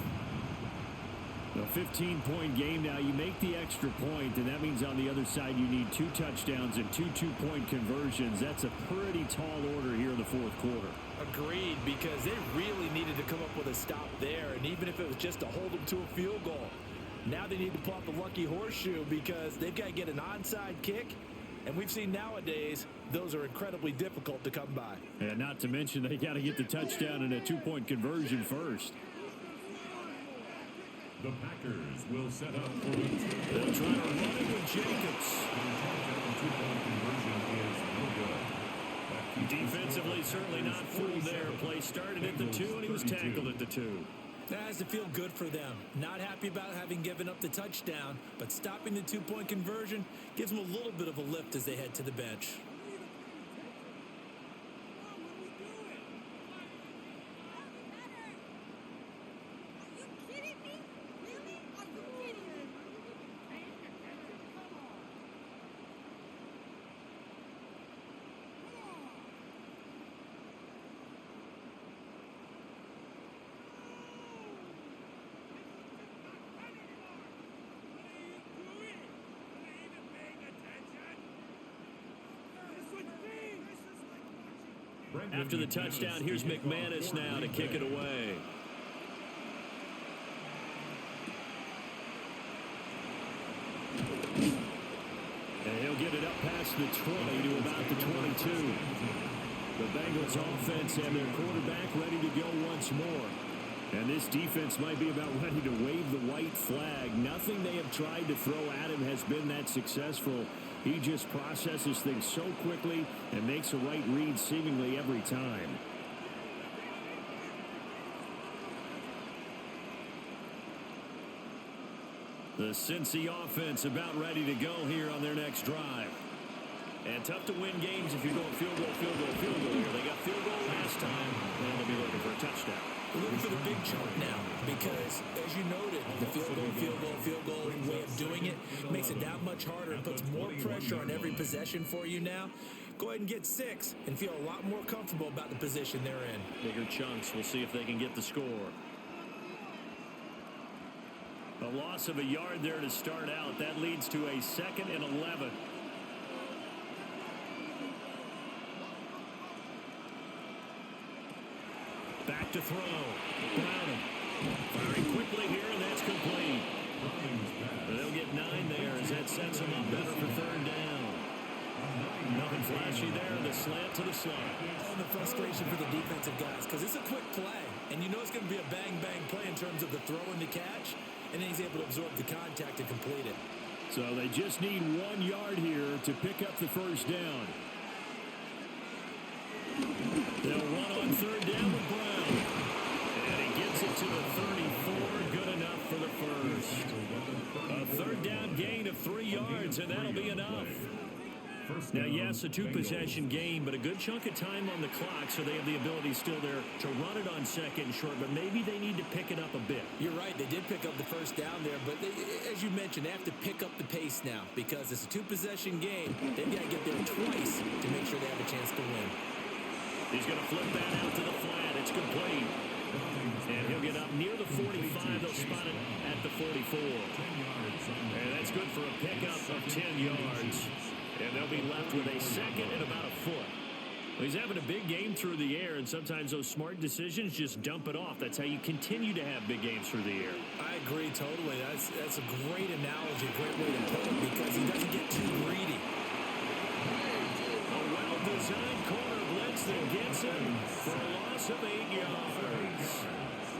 A 15-point game now. You make the extra point, and that means on the other side you need 2 touchdowns and 2 two-point conversions. That's a pretty tall order here in the 4th quarter. Agreed, because they really needed to come up with a stop there, and even if it was just to hold them to a field goal. Now they need to pull out the lucky horseshoe because they've got to get an onside kick, and we've seen nowadays those are incredibly difficult to come by. And not to mention they got to get the touchdown and a 2-point conversion first. The Packers will set up for the They'll try to run it with Jacobs. The 2-point conversion is no good. Defensively, certainly not fooled there. Play started at the 2, and he was tackled at the 2. That has to feel good for them. Not happy about having given up the touchdown, but stopping the 2-point conversion gives them a little bit of a lift as they head to the bench. After the touchdown, here's McManus now to kick it away. And he'll get it up past the 20 to about the 22. The Bengals offense and their quarterback ready to go once more. And this defense might be about ready to wave the white flag. Nothing they have tried to throw at him has been that successful. He just processes things so quickly and makes a right read seemingly every time. The Cincy offense about ready to go here on their next drive. And tough to win games if you're going field goal, field goal, field goal here. They got field goal last time, and they'll be looking for a touchdown. We're looking for the big chunk now because, as you noted, the field goal way of doing it makes it that much harder and puts more pressure on every possession for you now. Go ahead and get 6 and feel a lot more comfortable about the position they're in. Bigger chunks. We'll see if they can get the score. A loss of a yard there to start out. That leads to a 2nd and 11. Back to throw. Browning. Firing quickly here, and that's complete. They'll get 9 there as that sets them up better for 3rd down. Nothing flashy there. The slant to the slot. And the frustration for the defensive guys because it's a quick play. And you know it's going to be a bang-bang play in terms of the throw and the catch. And then he's able to absorb the contact and complete it. So they just need 1 yard here to pick up the 1st down. They'll run on 3rd down with Brown. And he gets it to the 34. Good enough for the 1st. A 3rd down gain of 3 yards, and that'll be enough. Now, yes, a 2-possession game, but a good chunk of time on the clock, so they have the ability still there to run it on 2nd and short, but maybe they need to pick it up a bit. You're right. They did pick up the 1st down there, but as you mentioned, they have to pick up the pace now because it's a 2-possession game. They've got to get there twice to make sure they have a chance to win. He's going to flip that out to the flat. It's complete. And he'll get up near the 45. They'll spot it at the 44. And that's good for a pickup of 10 yards. And they'll be left with a 2nd and about a foot. Well, he's having a big game through the air, and sometimes those smart decisions just dump it off. That's how you continue to have big games through the air. I agree totally. That's a great analogy, a great way to put it, because he doesn't get too greedy. A well-designed corner blitz that gets him for a loss of 8 yards.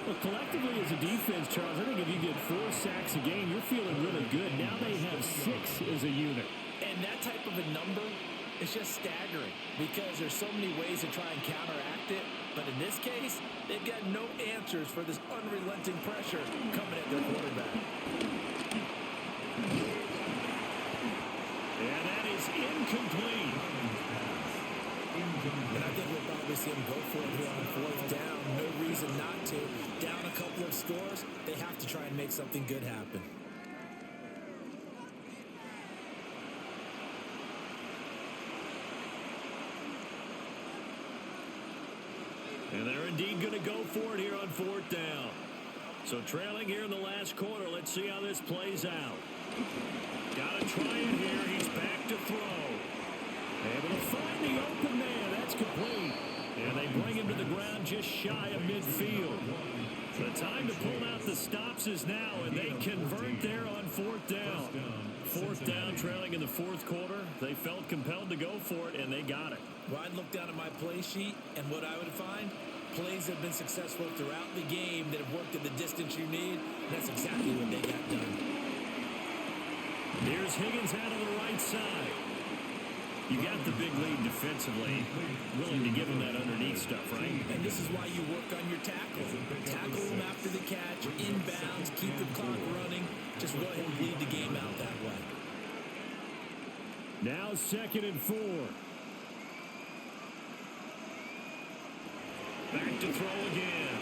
Well, collectively as a defense, Charles, I think if you get 4 sacks a game, you're feeling really good. Now they have 6 as a unit. And that type of a number It's just staggering because there's so many ways to try and counteract it. But in this case, they've got no answers for this unrelenting pressure coming at their quarterback. And that is incomplete. And I think we'll probably see him go for it here on fourth down. No reason not to. Down a couple of scores, they have to try and make something good happen. And they're indeed going to go for it here on fourth down. So trailing here in the last quarter. Let's see how this plays out. Got to try it here. He's back to throw. Able to find the open man. That's complete. And they bring him to the ground just shy of midfield. The time to pull out the stops is now, and they convert there on fourth down. Fourth down, trailing in the fourth quarter. They felt compelled to go for it, and they got it. Well, I'd look down at my play sheet, and what I would find, plays have been successful throughout the game that have worked at the distance you need. And that's exactly what they got done. Here's Higgins out of the right side. You got the big lead defensively, willing to give him that underneath stuff, right? And this is why you work on your tackle. Tackle him after the catch, inbounds, keep the clock running. Just go ahead and bleed the game out that way. Now 2nd and 4. Back to throw again.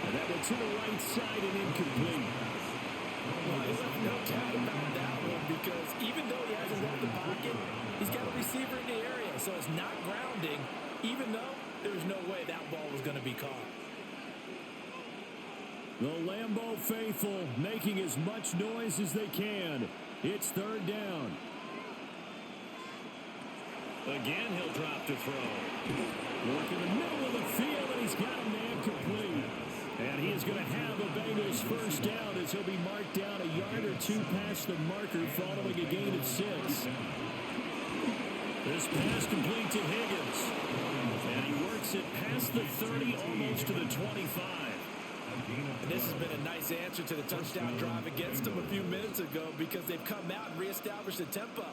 And that one to the right side and incomplete. Well, I have no doubt about that one because even though he hasn't left the pocket, he's got a receiver in the area, so it's not grounding, even though there's no way that ball was going to be caught. The Lambeau faithful making as much noise as they can. It's 3rd down. Again, he'll drop to throw. Work in the middle of the field, and he's got a man complete. And he is going to have a Bengals first down as he'll be marked down a yard or two past the marker following a gain of 6. This pass complete to Higgins. And he works it past the 30, almost to the 25. And this has been a nice answer to the touchdown drive against them a few minutes ago because they've come out and reestablished the tempo.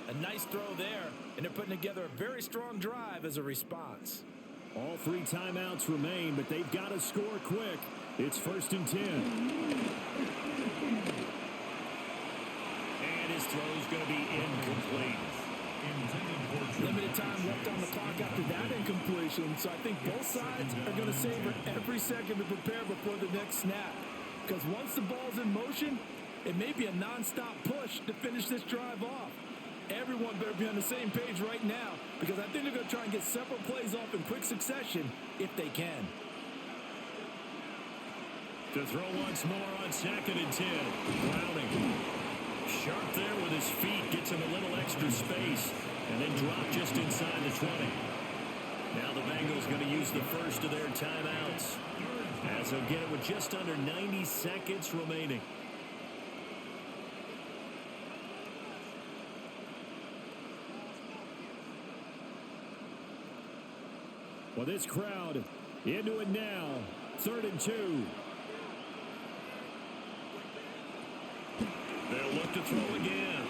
A nice throw there, and they're putting together a very strong drive as a response. All 3 timeouts remain, but they've got to score quick. It's 1st and 10. And his throw's going to be incomplete. Limited time left on the clock after that incompletion, so I think both sides are going to savor every second to prepare before the next snap. Because once the ball's in motion, it may be a nonstop push to finish this drive off. Everyone better be on the same page right now because I think they're going to try and get several plays off in quick succession if they can. To throw once more on 2nd and 10. Browning. Sharp there with his feet. Gets him a little extra space. And then drop just inside the 20. Now the Bengals going to use the first of their timeouts. As they'll get it with just under 90 seconds remaining. Well, this crowd into it now. 3rd and 2. They'll look to throw again.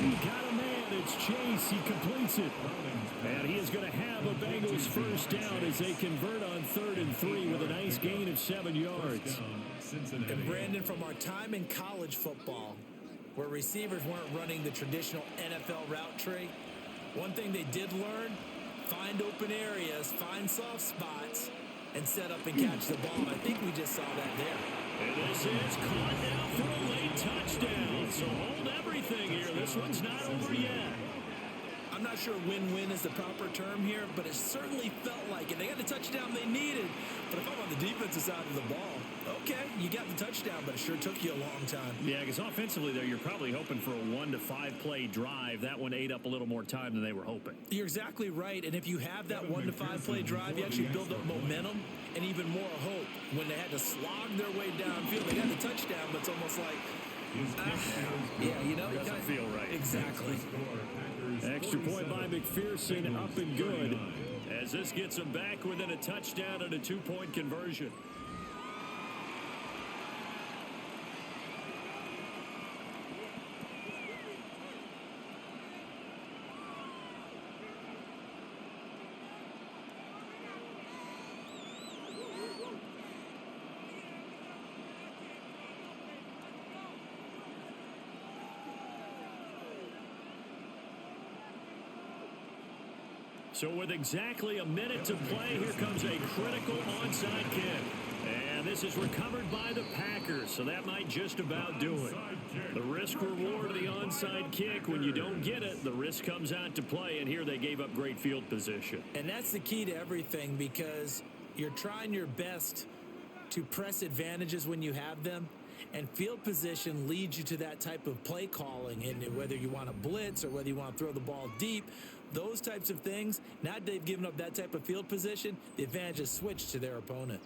He got a man. It's Chase. He completes it. And he is going to have a Bengals first down as they convert on 3rd and 3 with a nice gain of 7 yards. And Brandon, from our time in college football, where receivers weren't running the traditional NFL route tree, one thing they did learn, find open areas, find soft spots, and set up and catch the ball. I think we just saw that there. And this is caught now for a late touchdown. So hold everything here. This one's not over yet. I'm not sure win-win is the proper term here, but it certainly felt like it. They got the touchdown they needed. But if I'm on the defensive side of the ball, okay, you got the touchdown, but it sure took you a long time. Yeah, because offensively there, you're probably hoping for a 1 to 5 play drive. That one ate up a little more time than they were hoping. You're exactly right. And if you have that 1 to 5 play drive, you actually build up momentum and even more hope. When they had to slog their way downfield, they got the touchdown, but it's almost like, yeah, you know, doesn't feel right. Exactly. Extra point by McPherson, up and good. As this gets them back within a touchdown and a 2-point conversion. So with exactly a minute to play, here comes a critical onside kick. And this is recovered by the Packers, so that might just about do it. The risk reward of the onside kick, when you don't get it, the risk comes out to play, and here they gave up great field position. And that's the key to everything, because you're trying your best to press advantages when you have them, and field position leads you to that type of play calling, and whether you want to blitz or whether you want to throw the ball deep, those types of things. Now they've given up that type of field position, the advantage is switched to their opponent.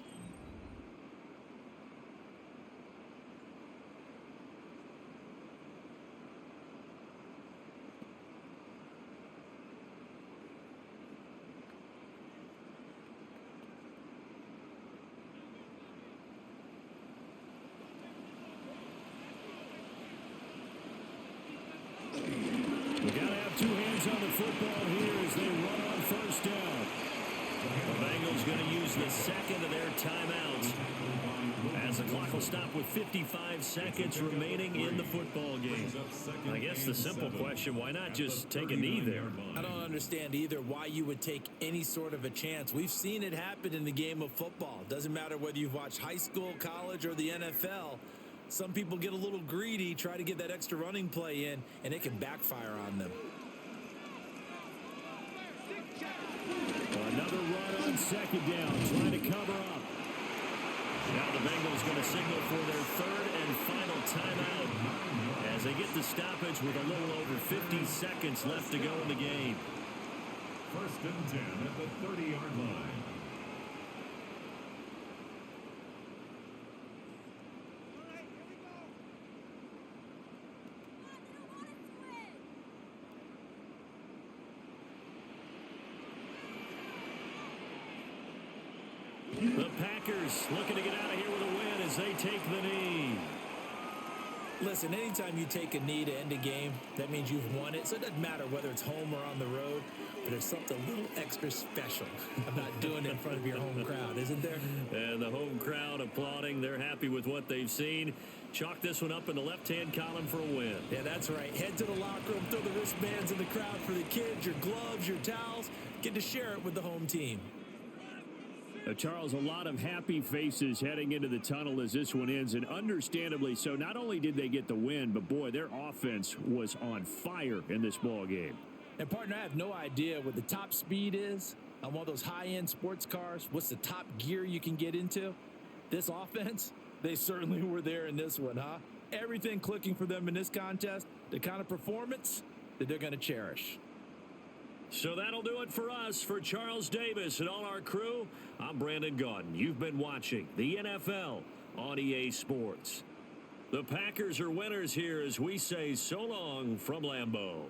We got to have two hands on the football here as they run on first down. The Bengals going to use the second of their timeouts as the clock will stop with 55 seconds remaining in the football game. I guess the simple question, why not just take a knee there? I don't understand either why you would take any sort of a chance. We've seen it happen in the game of football. Doesn't matter whether you've watched high school, college, or the NFL. Some people get a little greedy, try to get that extra running play in, and it can backfire on them. Another run on second down, trying to cover up. Now the Bengals going to signal for their third and final timeout as they get the stoppage with a little over 50 seconds left to go in the game. 1st and 10 at the 30-yard line. The Packers looking to get out of here with a win as they take the knee. Listen, anytime you take a knee to end a game, that means you've won it. So it doesn't matter whether it's home or on the road, but there's something a little extra special about doing it in front of your home crowd, isn't there? And the home crowd applauding. They're happy with what they've seen. Chalk this one up in the left-hand column for a win. Yeah, that's right. Head to the locker room, throw the wristbands in the crowd for the kids, your gloves, your towels. Get to share it with the home team. Charles, a lot of happy faces heading into the tunnel as this one ends, and understandably so. Not only did they get the win, but boy, their offense was on fire in this ball game. And partner, I have no idea what the top speed is on one of those high-end sports cars. What's the top gear you can get into? This offense, they certainly were there in this one, huh? Everything clicking for them in this contest, the kind of performance that they're going to cherish. So that'll do it for us. For Charles Davis and all our crew, I'm Brandon Gaudin. You've been watching the NFL on EA Sports. The Packers are winners here as we say so long from Lambeau.